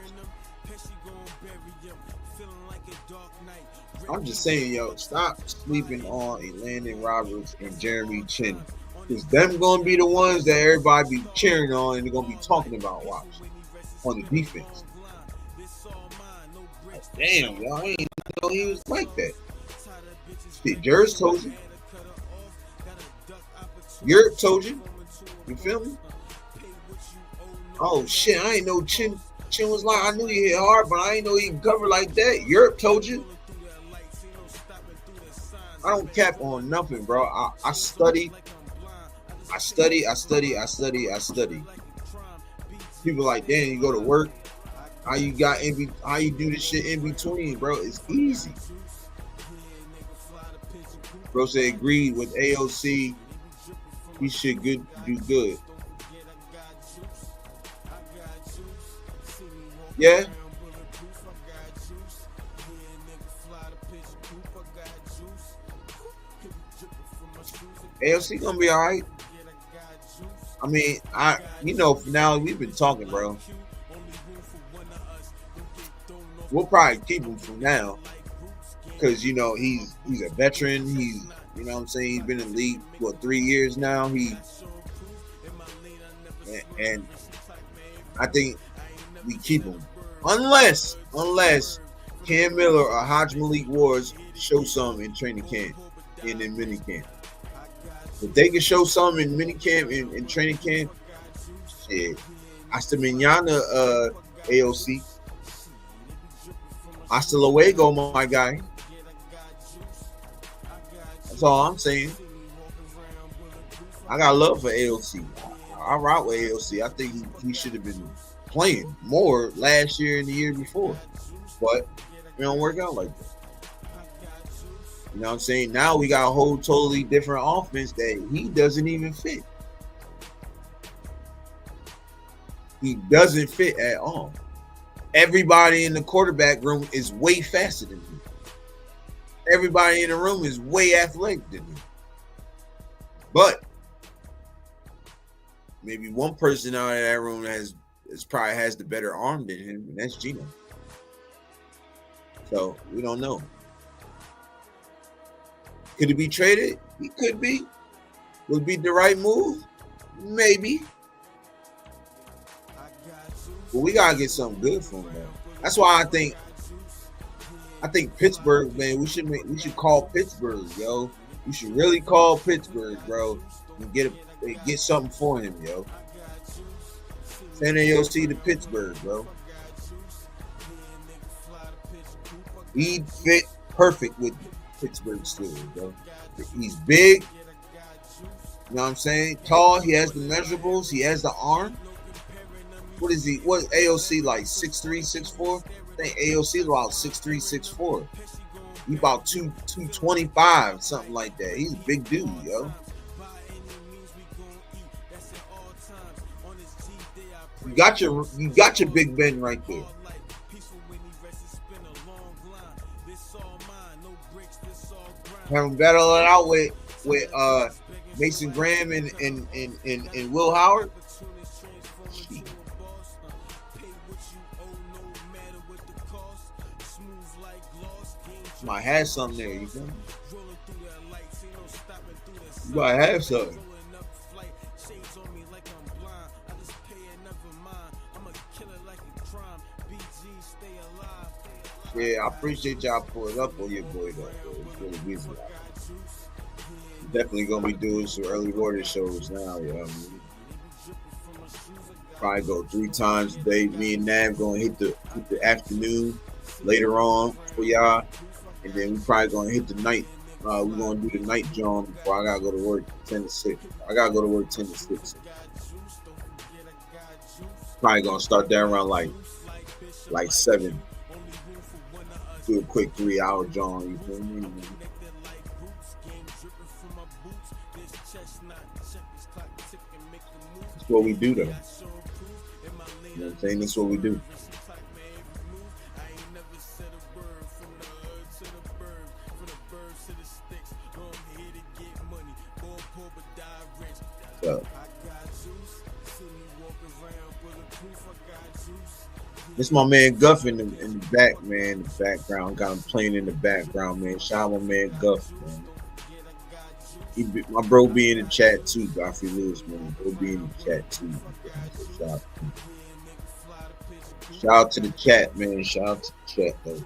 I'm just saying, yo, stop sleeping on Landon Roberts and Jeremy Chin. Because them going to be the ones that everybody be cheering on and they're going to be talking about watching on the defense. Like, damn, y'all, I ain't know he was like that. Shit, Jerz told you. Yurp told you. You feel me? Oh, shit, I ain't know Chin was like, I knew he hit hard, but I ain't know he could cover like that. Yurp told you. I don't cap on nothing, bro. I study. People like, damn, you go to work. How you do this shit in between, bro? It's easy. Bro said agreed with AOC. He should do good. Yeah. AFC gonna be all right. I mean, for now we've been talking, bro. We'll probably keep him for now because he's a veteran. He's what I'm saying. He's been in the league for 3 years now. And I think we keep him unless Cam Miller or Hajj Malik Wars show something in training camp and in mini camp. If they can show something in minicamp and training camp, shit. Hasta mañana, AOC. Hasta luego, my guy. That's all I'm saying. I got love for AOC. I rock with AOC. I think he should have been playing more last year and the year before. But it don't work out like that. You know what I'm saying? Now we got a whole totally different offense that he doesn't even fit. He doesn't fit at all. Everybody in the quarterback room is way faster than him. Everybody in the room is way athletic than him. But maybe one person out of that room probably has the better arm than him, and that's Gino. So we don't know. Could it be traded? He could be. Would it be the right move? Maybe. But we gotta get something good for him, though. That's why I think Pittsburgh, man. We should call Pittsburgh, yo. We should really call Pittsburgh, bro, and get something for him, yo. San AOC to Pittsburgh, bro. He'd fit perfect with Pittsburgh Steelers, bro. He's big. You know what I'm saying? Tall. He has the measurables. He has the arm. What is he? What AOC like 6'3", 6'4"? I think AOC is about 6'3", 6'4". He about 225, something like that. He's a big dude, yo. You got your Big Ben right there. Have him battle it out with Mason Graham and Will Howard. Might have something there, you feel me? You might have something. Yeah, I appreciate y'all pulling up on your boy though. It's really busy. Definitely gonna be doing some early order shows now, yo. Probably go 3 times a day. Me and Nav gonna hit the afternoon later on for y'all. And then we probably gonna hit the night. We're gonna do the night John before I gotta go to work 10 to 6. I gotta go to work 10 to 6. Probably gonna start there around like 7. Do a quick 3-hour John. You feel me? That's what we do, though. You know what I'm saying? That's what we do. So this my man Guff in the back, man. In the background, got him playing in the background, man. Shout out my man Guff, man. My bro be in the chat too, Godfrey Lewis, man. Bro be in the chat too, man. So shout out to the chat, man. Shout out to the chat, though.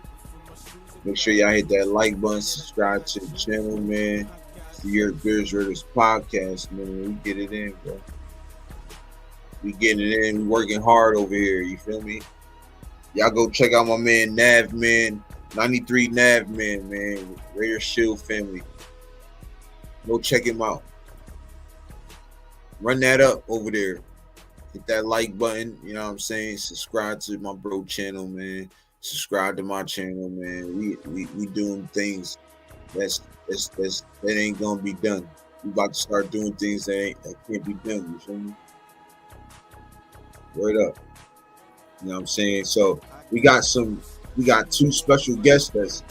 Make sure y'all hit that like button, subscribe to the channel, man. It's the TheYurpJerz Raiders Podcast, man. We get it in, bro. We getting it in. We working hard over here. You feel me? Y'all go check out my man Nav, man. 93 Nav, man. Raider Shield family. Go check him out. Run that up over there. Hit that like button. You know what I'm saying? Subscribe to my bro channel, man. Subscribe to my channel, man. We doing things that ain't gonna be done. We about to start doing things that can't be done. You feel me? Word up. You know what I'm saying? So we got two special guests that's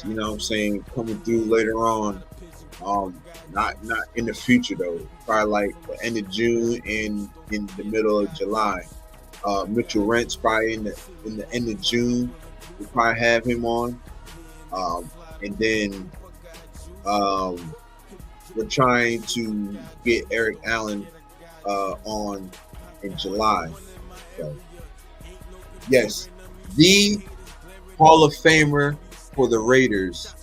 you know what I'm saying, coming through later on. Not in the future though. Probably like the end of June and in the middle of July. Mitchell Rent's probably in the end of June. We'll probably have him on. And then we're trying to get Eric Allen on in July. So, yes, the Hall of Famer for the Raiders.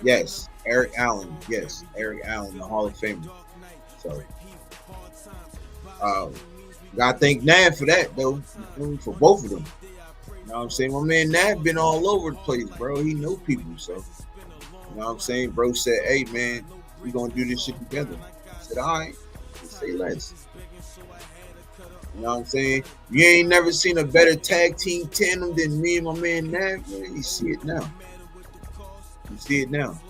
Yes, Eric Allen. Yes, Eric Allen, the Hall of Famer. So, gotta thank Nav for that, though. For both of them. You know what I'm saying? My man Nav been all over the place, bro. He know people, so. You know what I'm saying? Bro said, hey, man, we gonna do this shit together. I said, all right. Let's say less. You know what I'm saying? You ain't never seen a better tag team tandem than me and my man Nav, man. You see it now. You see it now.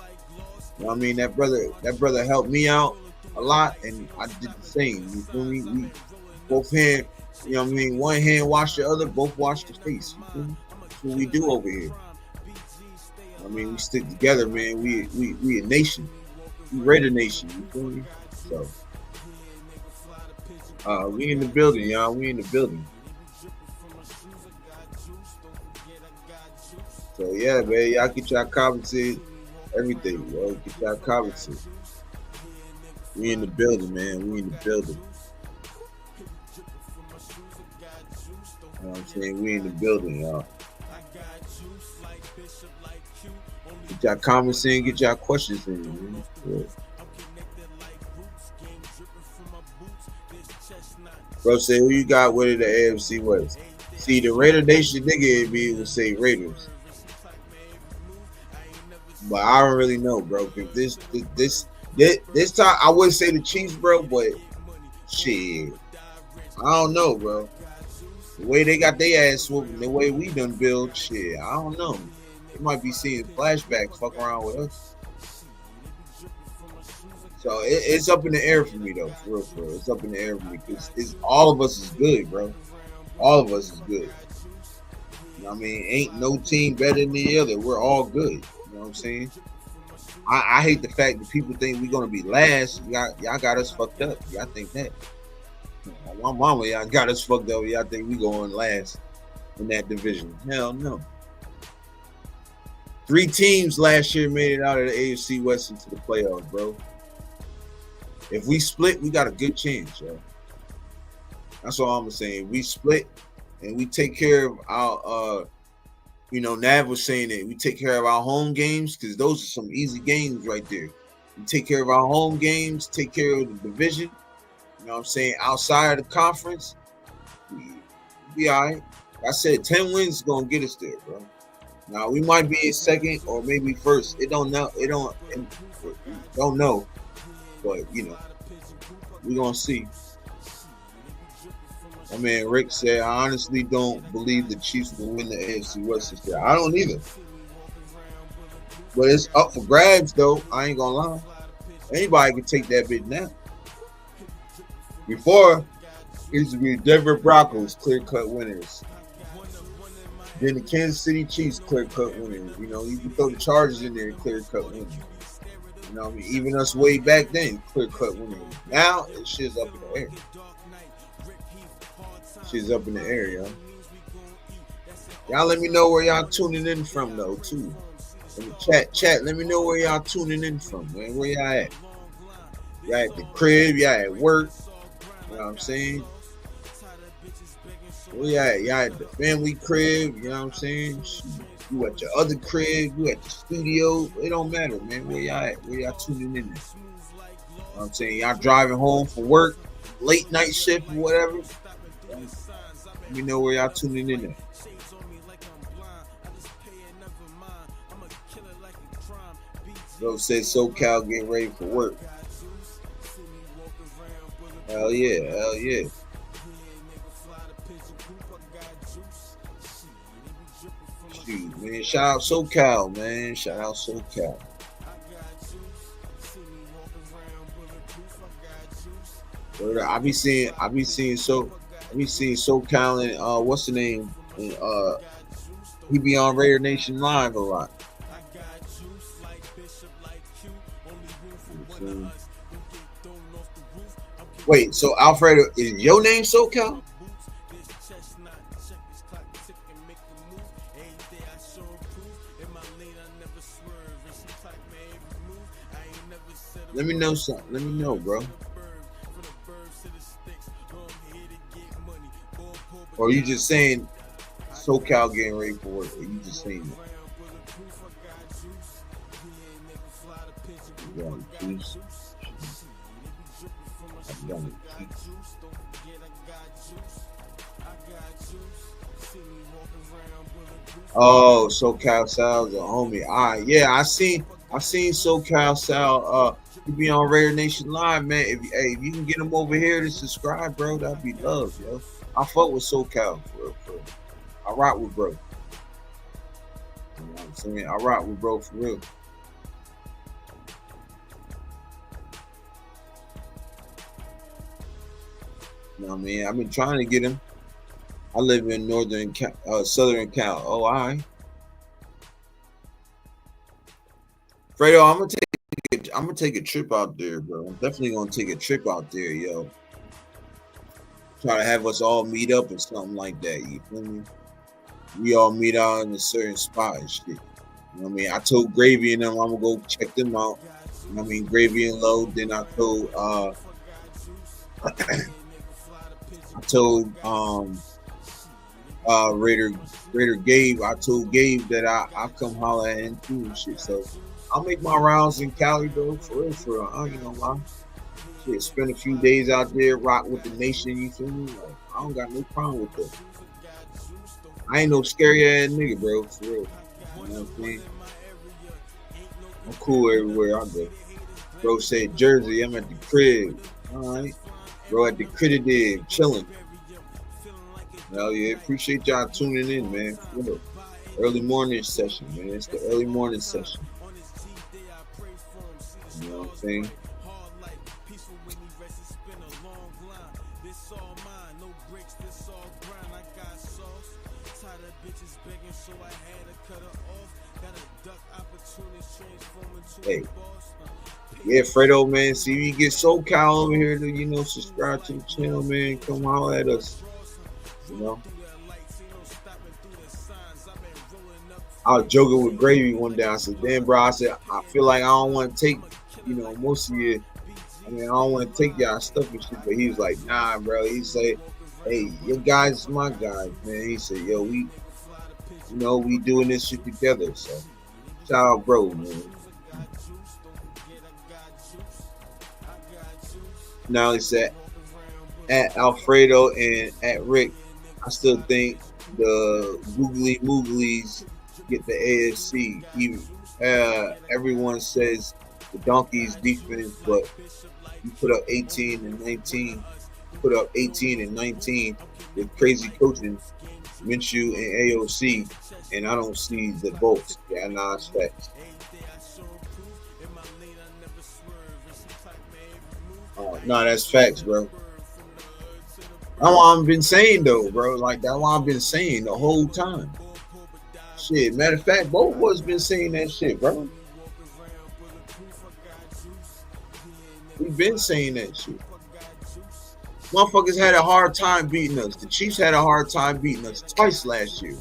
You know what I mean? That brother helped me out a lot, and I did the same. You feel me? We both hand, you know what I mean? One hand wash the other, both wash the face. You feel me? That's what we do over here. I mean, we stick together, man. We a nation. We Raider Nation. You feel me? So, we in the building, y'all. We in the building. So yeah, man, y'all get y'all comments in, everything, yo. Get y'all comments in. We in the building, man. We in the building. You know what I'm saying? We in the building, y'all. Get y'all comments in, get y'all questions in, man. Yeah. Bro say, who you got winning the AFC West? See, the Raider Nation nigga would say Raiders. But I don't really know, bro. This time, I would say the Chiefs, bro, but shit. I don't know, bro. The way they got their ass whooping, the way we done build, shit, I don't know. They might be seeing flashbacks fuck around with us. So it's up in the air for me, though. For real. It's up in the air for me because all of us is good, bro. All of us is good. You know what I mean? Ain't no team better than the other. We're all good. You know what I'm saying? I hate the fact that people think we're gonna be last. Y'all got us fucked up. Y'all think that? My mama, y'all got us fucked up. Y'all think we going last in that division? Hell no. 3 teams last year made it out of the AFC West into the playoffs, bro. If we split, we got a good chance, yo. That's all I'm saying. We split and we take care of our Nav was saying that we take care of our home games because those are some easy games right there. We take care of our home games, take care of the division. You know what I'm saying? Outside of the conference, we be all right. Like I said, 10 wins is gonna get us there, bro. Now we might be in second or maybe first. Don't know. But we're gonna see. My man Rick said, I honestly don't believe the Chiefs will win the AFC West this year. I don't either. But it's up for grabs, though. I ain't gonna lie. Anybody can take that bit now. Before, it used to be Denver Broncos clear-cut winners. Then the Kansas City Chiefs clear-cut winners. You can throw the Chargers in there clear-cut winners. know what I mean? Even us way back then, clear cut winning. Now, it shit's up in the air. Shit's up in the air, yo. Y'all let me know where y'all tuning in from, though, too. In the chat, let me know where y'all tuning in from, man. Where y'all at? Y'all at the crib, y'all at work. You know what I'm saying? Where y'all at? Y'all at the family crib, you know what I'm saying? You at your other crib, you at the studio. It don't matter, man. Where y'all at? Where y'all tuning in at? You know what I'm saying? Y'all driving home from work, late night shift or whatever. Let me know where y'all tuning in at. Bro said SoCal getting ready for work. Hell yeah, hell yeah. Shoot, man. Shout out SoCal, man. Shout out SoCal. I be seeing SoCal and what's the name? And, he be on Raider Nation Live a lot. Wait, so Alfredo, is your name SoCal? Let me know something. Let me know, bro. Or you just saying SoCal getting ready for work? Or you just saying that? Oh, SoCal Sal's a homie. All right, yeah, I seen SoCal Sal. He be on Raider Nation Live, man. If you can get him over here to subscribe, bro, that'd be love, yo. I fuck with SoCal, for real. I rock with bro. You know what I'm saying? I rock with bro for real. You know what I mean? I've been trying to get him. I live in southern Cal. Oh, all right. Fredo, I'm gonna take a trip out there, bro. I'm definitely gonna take a trip out there, yo. Try to have us all meet up or something like that. You feel me? We all meet out in a certain spot and shit. You know what I mean? I told Gravy and them I'm gonna go check them out. You know what I mean? Gravy and Low. Then I told Raider Gabe. I told Gabe that I come holler at him too and shit. So I'll make my rounds in Cali, though, for real. I ain't gonna lie. Shit, spend a few days out there, rock with the nation, you feel me? Like, I don't got no problem with that. I ain't no scary ass nigga, bro, for real. You know what I'm saying? I'm cool everywhere I go. Bro said, Jersey, I'm at the crib. All right. Bro at the crib, chilling. Hell yeah, appreciate y'all tuning in, man. Early morning session, man. It's the early morning session. You know what I'm saying? Hey, yeah, Fredo, man. See, you get SoCal over here to, subscribe to the channel, man. Come holler at us. You know, I was joking with Gravy one day. I said, damn, bro, I I feel like I don't want to take, most of you. I don't want to take y'all stuff and shit. But he was like, nah, bro. He said, hey, your guys is my guys, man. He said, yo, we doing this shit together. So, shout out, bro, man. Now he said, at Alfredo and at Rick, I still think the Googly Mooglies get the AFC. Even everyone says the Donkeys defense, but you put up 18 and 19. Put up 18 and 19 with crazy coaching, Minshew and AOC, and I don't see the votes. Yeah, nah, it's facts. No, that's facts, bro. That's what I've been saying, though, bro. Like, that's what I've been saying the whole time. Shit, matter of fact, both of us been saying that shit, bro. We've been saying that shit. Motherfuckers had a hard time beating us. The Chiefs had a hard time beating us twice last year.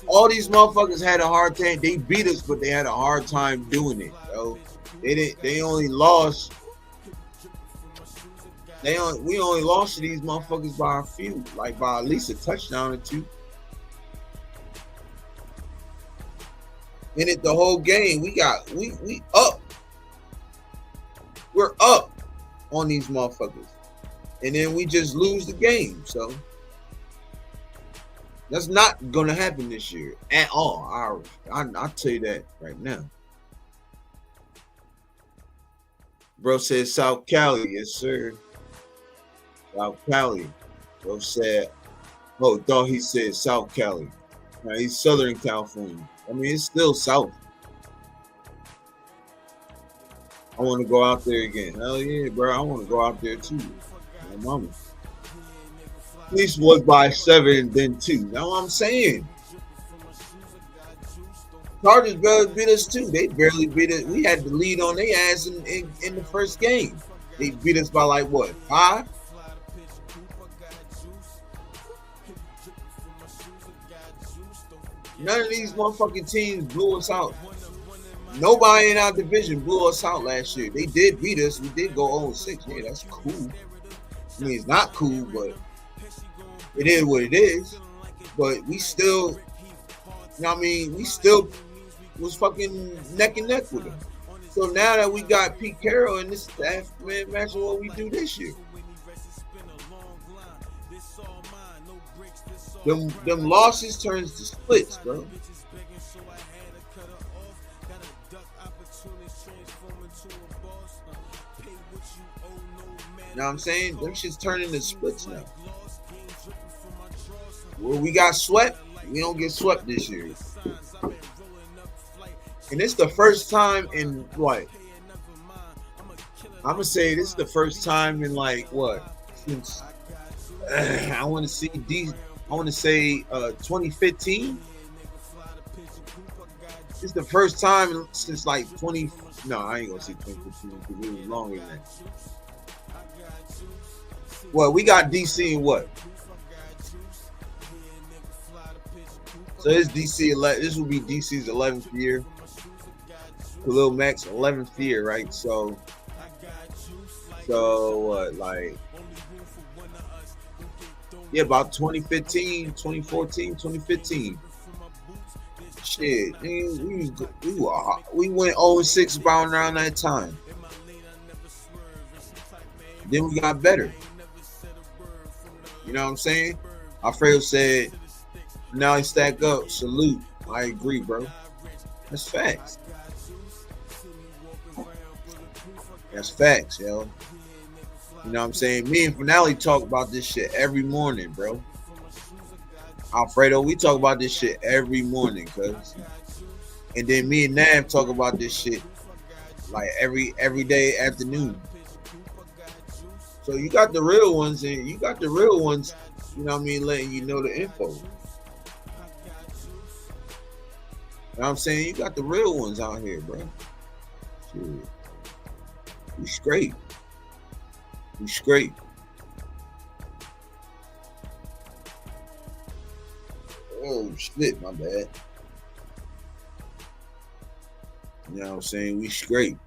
All these motherfuckers had a hard time. They beat us, but they had a hard time doing it, yo. They only lost. We only lost to these motherfuckers by a few, like by at least a touchdown or two. In it the whole game, we up. We're up on these motherfuckers. And then we just lose the game. So that's not gonna happen this year at all. I'll tell you that right now. Bro said South Cali, yes sir. South Cali. Bro said, thought he said South Cali. Now he's Southern California. I mean, it's still South. I want to go out there again. Hell yeah, bro. I want to go out there too. My mama. At least was by 7 and then 2. That's what I'm saying. Chargers barely beat us too. They barely beat us. We had the lead on their ass in the first game. They beat us by like what, 5? None of these motherfucking teams blew us out. Nobody in our division blew us out last year. They did beat us. We did go 0-6. Yeah, that's cool. I mean, it's not cool, but it is what it is. But we still, you know what I mean? We still was fucking neck and neck with them. So now that we got Pete Carroll in this staff, man, imagine what we do this year. Them losses turns to splits, bro. You know what I'm saying? Them shit's turning to splits now. Where we got swept, we don't get swept this year. And it's the first time in what? I'm gonna say this is the first time in like what? Since I want to see I want to say 2015. It's the first time since like 20. No, I ain't gonna say 2015 because it was longer than that. Well, we got DC in what? So this DC 11. This will be DC's 11th year. Khalil Mack's 11th year, right? So like. Yeah, about 2015, 2014, 2015. Shit, man, we went 0-6 about around that time. Then we got better. You know what I'm saying? Alfredo said, now he stack up. Salute. I agree, bro. That's facts. That's facts, yo. You know what I'm saying? Me and Finale talk about this shit every morning, bro. Alfredo, we talk about this shit every morning, cuz. And then me and Nav talk about this shit like every day afternoon. So you got the real ones, and you got the real ones, you know what I mean, letting you know the info. You know what I'm saying? You got the real ones out here, bro. Shit. We straight. We straight. Oh shit, my bad. You know what I'm saying? We straight.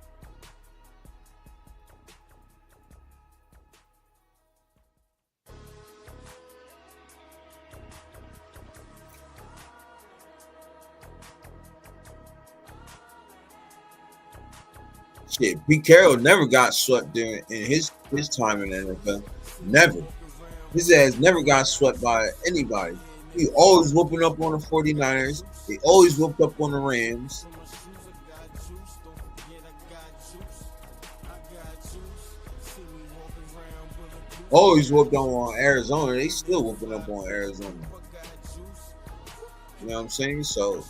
Shit, Pete Carroll never got swept during in his time in the NFL. Never. His ass never got swept by anybody. He always whooping up on the 49ers. They always whooped up on the Rams. Always whooped on Arizona. They still whooping up on Arizona. You know what I'm saying? So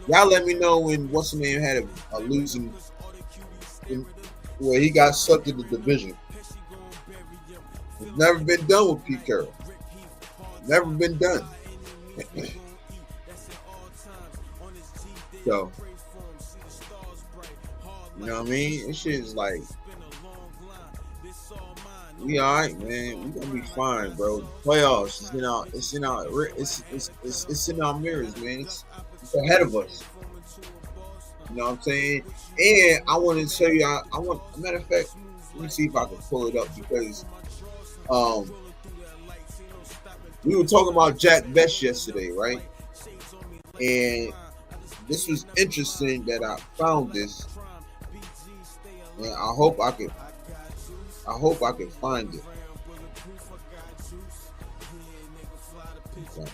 y'all let me know when what's the name had a losing where he got sucked in the division. It's never been done with Pete Carroll. Never been done. So, you know what I mean? This shit is like, we all right, man. We gonna be fine, bro. Playoffs is it's in our mirrors, man. It's ahead of us. You know what I'm saying? And I want to tell you, a matter of fact, let me see if I can pull it up because we were talking about Jack Best yesterday, right? And this was interesting that I found this, and I hope I can find it. Okay.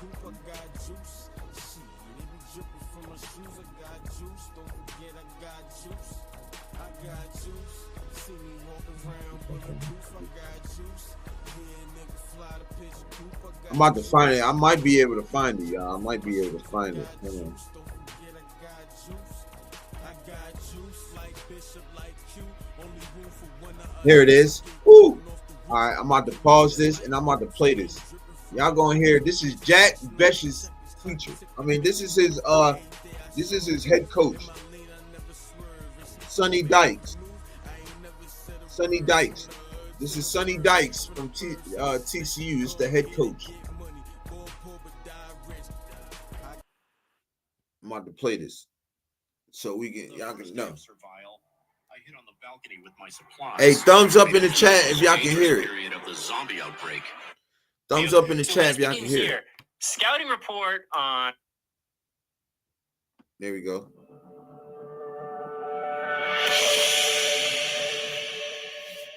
I'm about to find it. I might be able to find it, y'all. I might be able to find it. Hold on. Here it is. Woo! All right, I'm about to pause this and I'm about to play this. Y'all gonna hear. This is Jack Besh's teacher. I mean, this is his head coach, Sonny Dykes. Sonny Dykes. This is Sonny Dykes from TCU. It's the head coach. I'm about to play this so y'all can know. Hey, thumbs up in the chat if y'all can hear it. Thumbs up in the chat if y'all can hear it. Scouting report on. There we go.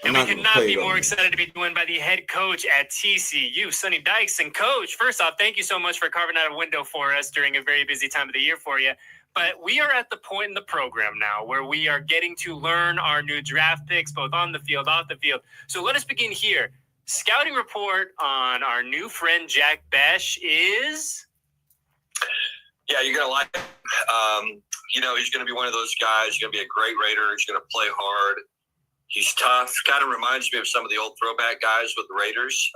And we could not be more excited to be joined by the head coach at TCU, Sonny Dykes. And Coach, first off, thank you so much for carving out a window for us during a very busy time of the year for you. But we are at the point in the program now where we are getting to learn our new draft picks, both on the field, off the field. So let us begin here. Scouting report on our new friend Jack Besh is? Yeah, you're going to like him. He's going to be one of those guys. He's going to be a great Raider. He's going to play hard. He's tough. Kind of reminds me of some of the old throwback guys with the Raiders.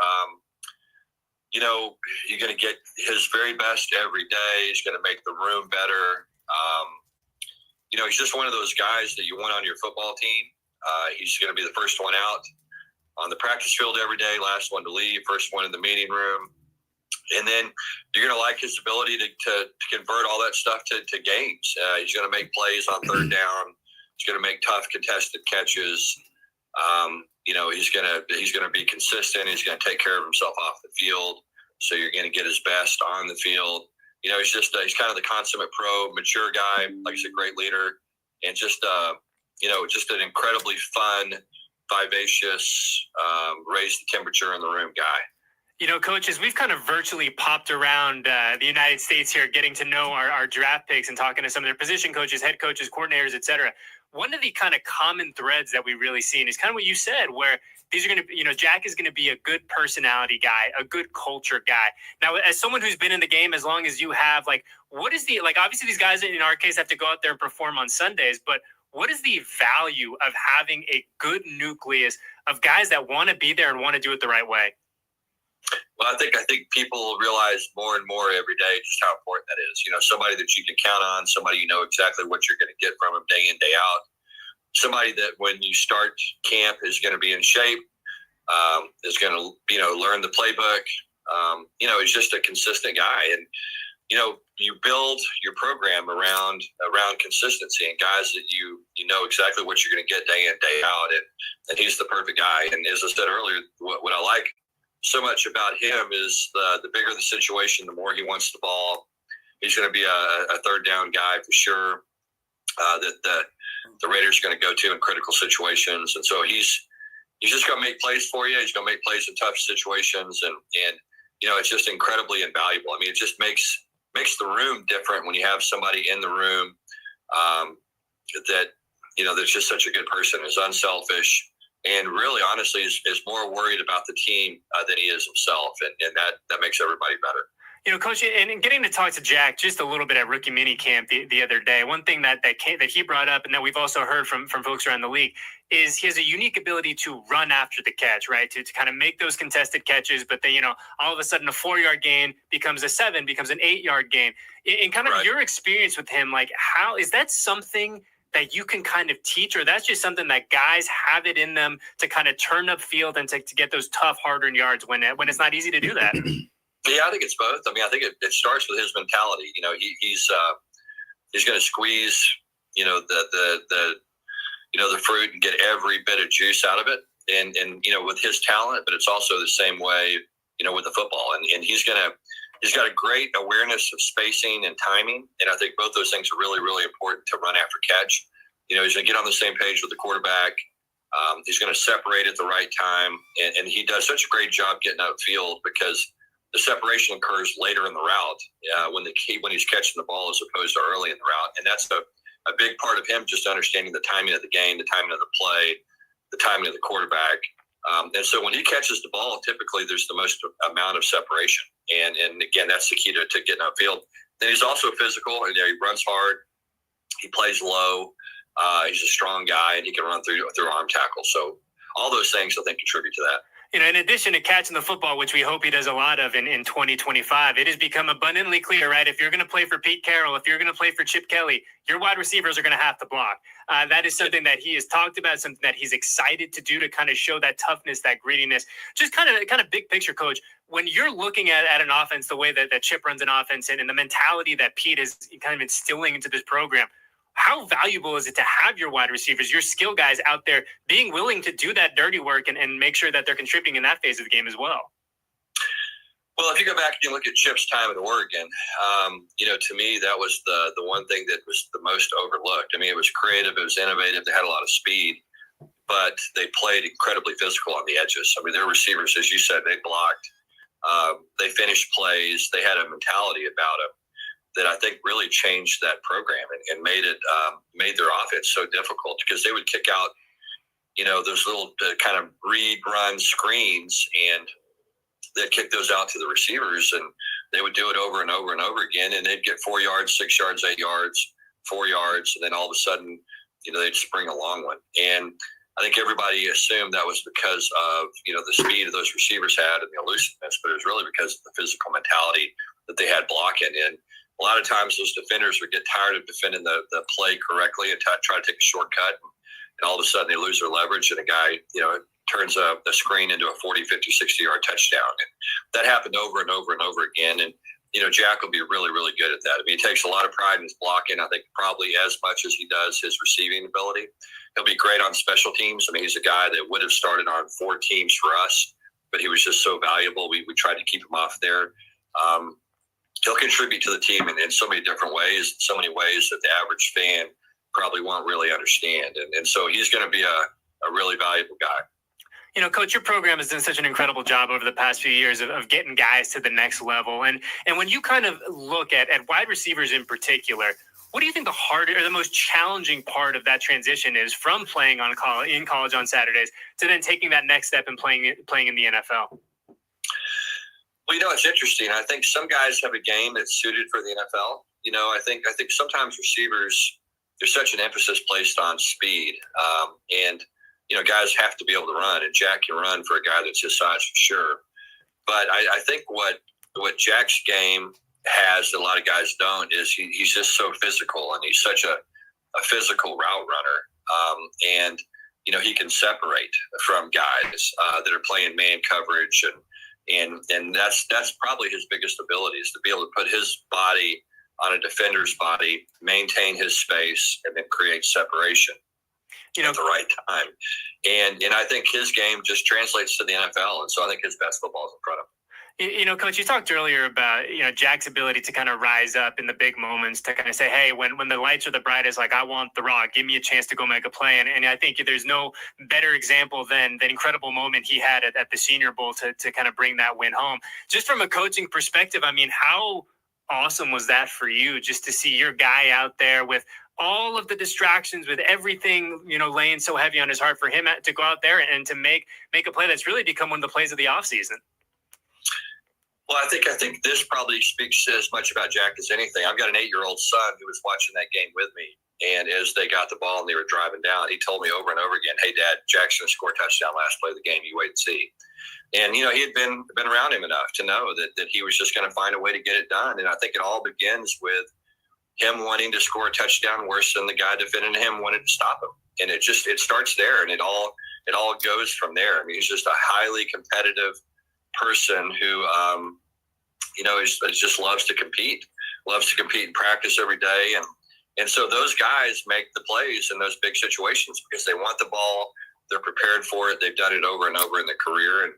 You're going to get his very best every day. He's going to make the room better. He's just one of those guys that you want on your football team. He's going to be the first one out on the practice field every day, last one to leave, first one in the meeting room. And then you're going to like his ability to convert all that stuff to games. He's going to make plays on third down. He's going to make tough contested catches. He's going to be consistent. He's going to take care of himself off the field. So you're going to get his best on the field. He's kind of the consummate pro, mature guy, like I said, great leader, and just an incredibly fun, vivacious, raise the temperature in the room guy. Coaches, we've kind of virtually popped around the United States here, getting to know our draft picks and talking to some of their position coaches, head coaches, coordinators, et cetera. One of the kind of common threads that we really seen is kind of what you said, where these are going to, Jack is going to be a good personality guy, a good culture guy. Now, as someone who's been in the game as long as you have, what is obviously these guys in our case have to go out there and perform on Sundays, but what is the value of having a good nucleus of guys that want to be there and want to do it the right way? Well, I think people realize more and more every day just how important that is. Somebody that you can count on, somebody you know exactly what you're going to get from them day in, day out. Somebody that when you start camp is going to be in shape, is going to, learn the playbook. He's just a consistent guy. And, you build your program around consistency and guys that you know exactly what you're going to get day in, day out. And he's the perfect guy. And as I said earlier, what I like so much about him is the bigger the situation, the more he wants the ball. He's going to be a third down guy for sure, that the Raiders are going to go to in critical situations. And so he's just going to make plays for you. He's going to make plays in tough situations. And it's just incredibly invaluable. I mean, it just makes the room different when you have somebody in the room that's just such a good person, is unselfish, and really, honestly, is more worried about the team than he is himself. And that makes everybody better. Coach, and getting to talk to Jack just a little bit at rookie mini camp the other day, one thing that he brought up and that we've also heard from folks around the league is he has a unique ability to run after the catch, right? To kind of make those contested catches, but then, all of a sudden a 4-yard gain becomes a 7, becomes an 8-yard gain. In kind of your experience with him, like how is that something that you can kind of teach, or that's just something that guys have it in them to kind of turn upfield and to get those tough, hard-earned yards when it's not easy to do that? Yeah, I think it's both. I mean, I think it starts with his mentality. He's going to squeeze, the fruit and get every bit of juice out of it. And with his talent, but it's also the same way, with the football. And he's got a great awareness of spacing and timing. And I think both those things are really, really important to run after catch. He's going to get on the same page with the quarterback. He's going to separate at the right time. And he does such a great job getting outfield because the separation occurs later in the route when he's catching the ball as opposed to early in the route. And that's a big part of him just understanding the timing of the game, the timing of the play, the timing of the quarterback. And so when he catches the ball, typically there's the most amount of separation. And again, that's the key to getting upfield. Then he's also physical. He runs hard. He plays low. He's a strong guy, and he can run through arm tackle. So all those things, I think, contribute to that. In addition to catching the football, which we hope he does a lot of in 2025, it has become abundantly clear, right? If you're going to play for Pete Carroll, if you're going to play for Chip Kelly, your wide receivers are going to have to block. That is something that he has talked about, something that he's excited to do to kind of show that toughness, that grittiness. Just kind of big picture, Coach, when you're looking at an offense, the way that Chip runs an offense and the mentality that Pete is kind of instilling into this program, how valuable is it to have your wide receivers, your skill guys out there being willing to do that dirty work and make sure that they're contributing in that phase of the game as well? Well, if you go back and you look at Chip's time at Oregon, to me, that was the one thing that was the most overlooked. I mean, it was creative, it was innovative, they had a lot of speed, but they played incredibly physical on the edges. I mean, their receivers, as you said, they blocked, they finished plays, they had a mentality about them that I think really changed that program and made their offense so difficult because they would kick out, those little kind of read run screens, and they'd kick those out to the receivers, and they would do it over and over and over again, and they'd get 4 yards, 6 yards, 8 yards, 4 yards, and then all of a sudden, they'd spring a long one. And I think everybody assumed that was because of, the speed of those receivers had and the elusiveness, but it was really because of the physical mentality that they had blocking. And a lot of times those defenders would get tired of defending the play correctly and try to take a shortcut. And all of a sudden they lose their leverage, and a guy, turns the screen into a 40, 50, 60-yard touchdown. And that happened over and over and over again. And, Jack will be really, really good at that. I mean, he takes a lot of pride in his blocking, I think probably as much as he does his receiving ability. He'll be great on special teams. I mean, he's a guy that would have started on 4 teams for us, but he was just so valuable. We tried to keep him off there. He'll contribute to the team in so many different ways, so many ways that the average fan probably won't really understand. And so he's going to be a really valuable guy. Coach, your program has done such an incredible job over the past few years of getting guys to the next level. And when you kind of look at wide receivers in particular, what do you think the harder or the most challenging part of that transition is from playing in college on Saturdays to then taking that next step and playing in the NFL? Well, it's interesting. I think some guys have a game that's suited for the NFL. I think sometimes receivers, there's such an emphasis placed on speed, and guys have to be able to run, and Jack can run for a guy that's his size for sure. But I think what Jack's game has that a lot of guys don't is he's just so physical, and he's such a physical route runner, and he can separate from guys that are playing man coverage and that's probably his biggest ability is to be able to put his body on a defender's body, maintain his space, and then create separation at the right time. And I think his game just translates to the NFL, and so I think his best football is in front of him. Coach, you talked earlier about, Jack's ability to kind of rise up in the big moments to kind of say, hey, when the lights are the brightest, like I want the rock, give me a chance to go make a play. And I think there's no better example than the incredible moment he had at the Senior Bowl to kind of bring that win home. Just from a coaching perspective, I mean, how awesome was that for you just to see your guy out there with all of the distractions, with everything, laying so heavy on his heart for him to go out there and to make a play that's really become one of the plays of the offseason? Well, I think this probably speaks as much about Jack as anything. I've got an 8-year-old son who was watching that game with me, and as they got the ball and they were driving down, he told me over and over again, "Hey, Dad, Jack's going to score a touchdown last play of the game. You wait and see." And he had been around him enough to know that he was just going to find a way to get it done. And I think it all begins with him wanting to score a touchdown worse than the guy defending him wanted to stop him. And it starts there, and it all goes from there. I mean, he's just a highly competitive person who, just loves to compete in practice every day. And so those guys make the plays in those big situations because they want the ball. They're prepared for it. They've done it over and over in their career. And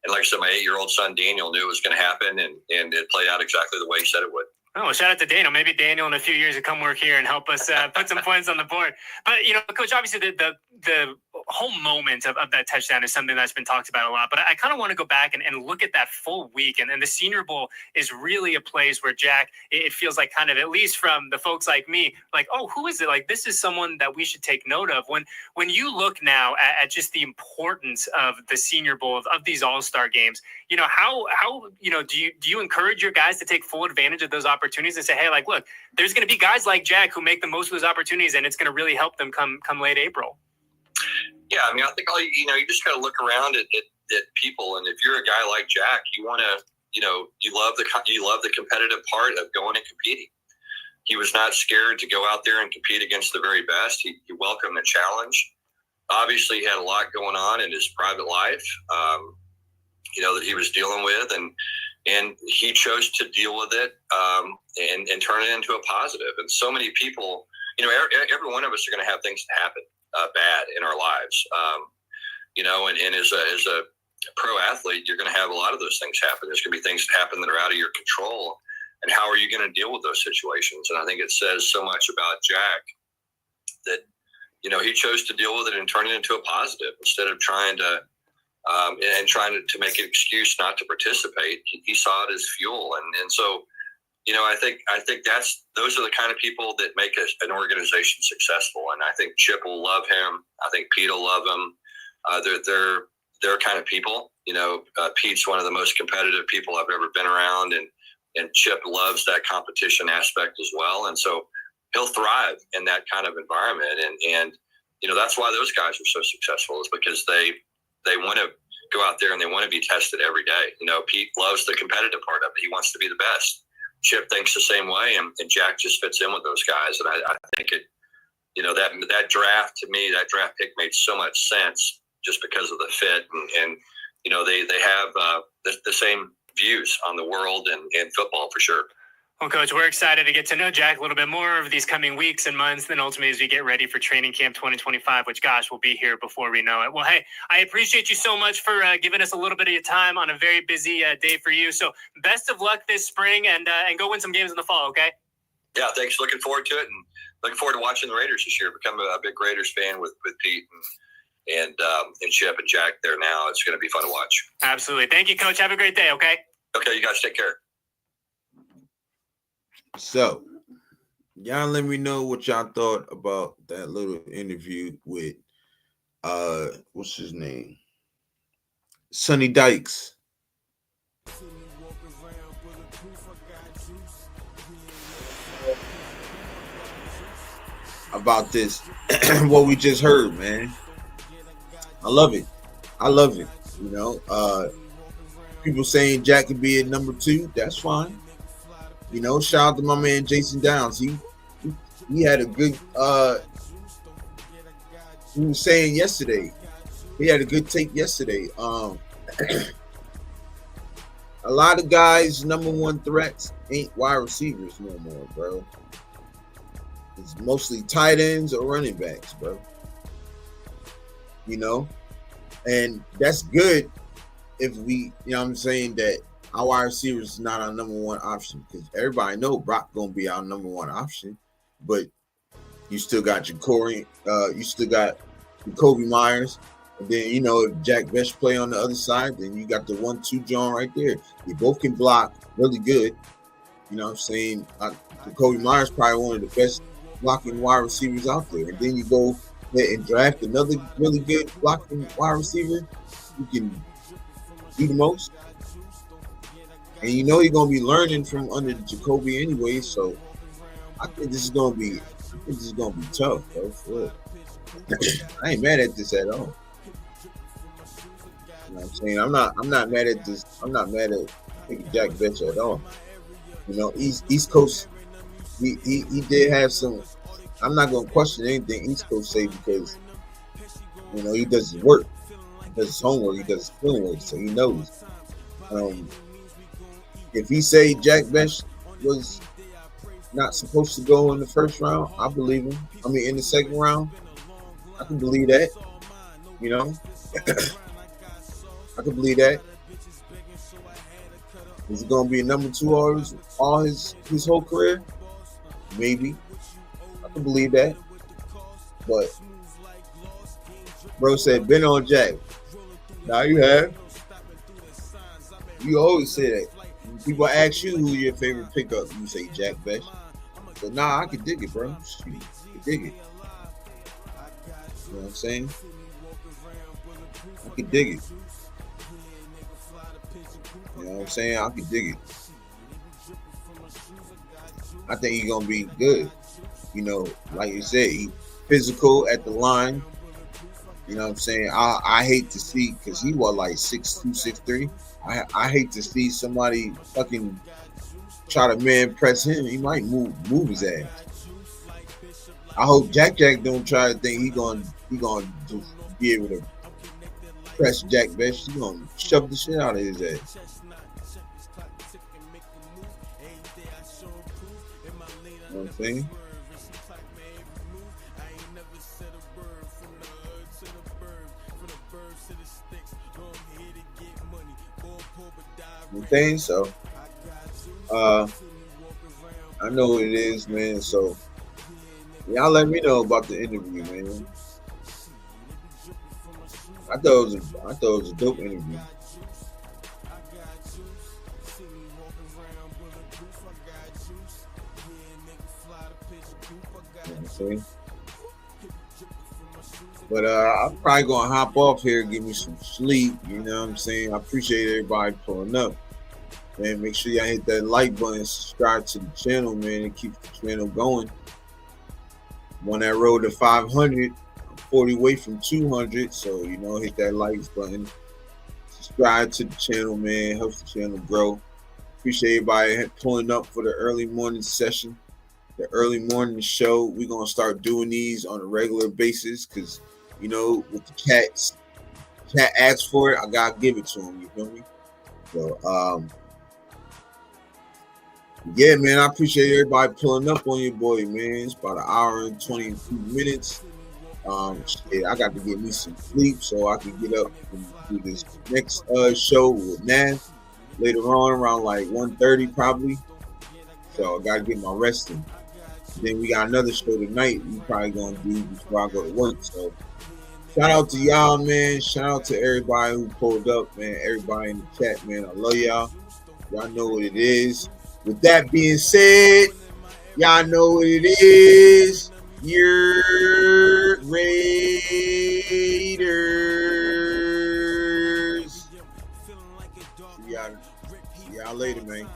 like I said, my 8-year-old son, Daniel, knew it was going to happen, and it played out exactly the way he said it would. Oh, well, shout out to Daniel. Maybe Daniel in a few years will come work here and help us put some points on the board. But, Coach, obviously the whole moment of that touchdown is something that's been talked about a lot. But I kind of want to go back and look at that full week. And the Senior Bowl is really a place where Jack, it feels like kind of, at least from the folks like me, like, oh, who is it? Like, this is someone that we should take note of. When you look now at just the importance of the Senior Bowl, of these all-star games, how do you encourage your guys to take full advantage of those opportunities and say, hey, like, look, there's going to be guys like Jack who make the most of those opportunities, and it's going to really help them come late April? Yeah, I mean, I think you just got to look around at people, and if you're a guy like Jack, you want to, you love the competitive part of going and competing. He was not scared to go out there and compete against the very best. He welcomed the challenge. Obviously, he had a lot going on in his private life, that he was dealing with, and he chose to deal with it and turn it into a positive. And so many people, every one of us are going to have things that happen bad in our lives, and as a pro athlete, you're going to have a lot of those things happen. There's going to be things that happen that are out of your control, and how are you going to deal with those situations? And I think it says so much about Jack that he chose to deal with it and turn it into a positive instead of trying to make an excuse not to participate. He saw it as fuel, and so. I think those are the kind of people that make an organization successful, and I think Chip will love him. I think Pete will love him. They're kind of people. Pete's one of the most competitive people I've ever been around, and Chip loves that competition aspect as well, and so he'll thrive in that kind of environment. And that's why those guys are so successful, is because they want to go out there and they want to be tested every day. Pete loves the competitive part of it. He wants to be the best. Chip thinks the same way, and Jack just fits in with those guys. And I think that draft, to me, that draft pick made so much sense just because of the fit, and they have the same views on the world and football for sure. Well, Coach, we're excited to get to know Jack a little bit more over these coming weeks and months, then ultimately as we get ready for training camp 2025, which, gosh, will be here before we know it. Well, hey, I appreciate you so much for giving us a little bit of your time on a very busy day for you. So best of luck this spring, and go win some games in the fall, okay? Yeah, thanks. Looking forward to it, and looking forward to watching the Raiders this year. Become a big Raiders fan with Pete and Chip and Jack there now. It's going to be fun to watch. Absolutely. Thank you, Coach. Have a great day, okay? Okay, you guys take care. So, y'all let me know what y'all thought about that little interview with what's his name? Sonny Dykes. About this, what we just heard, man. I love it. People saying Jack could be at number 2. That's fine. Shout out to my man Jason Downs. He had a good he was saying yesterday. He had a good take yesterday. A lot of guys' number 1 threats ain't wide receivers no more, bro. It's mostly tight ends or running backs, bro. And that's good if we, what I'm saying, that our wide receivers is not our number 1 option, because everybody know Brock gonna be our number 1 option, but you still got Jacoby Myers, and then if Jack Best play on the other side, then you got the 1-2 John right there. They both can block really good. Jacoby Myers probably one of the best blocking wide receivers out there, and then you go ahead and draft another really good blocking wide receiver who can do the most. And you know he's gonna be learning from under Jacoby anyway, so I think this is gonna be tough, bro. For real. I ain't mad at this at all. You know what I'm saying? I'm not mad at this. I'm not mad at Jack Best at all. You know, East Coast, he did have some. I'm not gonna question anything East Coast say because you know he does his work, he does his homework, he does his film work, so he knows. If he say Jack Best was not supposed to go in the first round, I believe him. I mean, in the second round, I can believe that. You know, I can believe that. Is he gonna be a number 2 all his whole career? Maybe. I can believe that. But bro said, been on Jack. Now you have. You always say that. When people ask you who your favorite pickup, you say Jack Best. But nah, I can dig it, bro. Shoot, I can dig it. You know what I'm saying? I can dig it. You know what I'm saying? I can dig it. I think he's gonna be good. You know, like you said, he physical at the line. You know what I'm saying? I hate to see because he was like 6'2", 6'3". I hate to see somebody fucking try to man press him. He might move his ass. I hope Jack don't try to think he gonna just be able to press Jack Best. He gonna shove the shit out of his ass. You know what I'm saying? So I know what it is, man. So y'all let me know about the interview, man. I thought it was a dope interview. You know what I'm saying? But I'm probably gonna hop off here and give me some sleep. You know what I'm saying? I appreciate everybody pulling up. Man, make sure y'all hit that like button, subscribe to the channel, man. It keeps the channel going. I'm on that road to 500. I'm 40 away from 200. So, you know, hit that likes button. Subscribe to the channel, man. Helps the channel grow. Appreciate everybody pulling up for the early morning session. The early morning show. We're going to start doing these on a regular basis because, you know, with the cat asks for it, I got to give it to him. You feel me? So, yeah, man, I appreciate everybody pulling up on your boy, man. It's about an hour and 22 minutes. Shit, I got to get me some sleep so I can get up and do this next show with Nav later on around like 1:30 probably. So I got to get my rest in. Then we got another show tonight we probably going to do before I go to work. So shout out to y'all, man. Shout out to everybody who pulled up, man. Everybody in the chat, man. I love y'all. Y'all know what it is. With that being said, y'all know what it is. Your Raiders. See y'all later, man.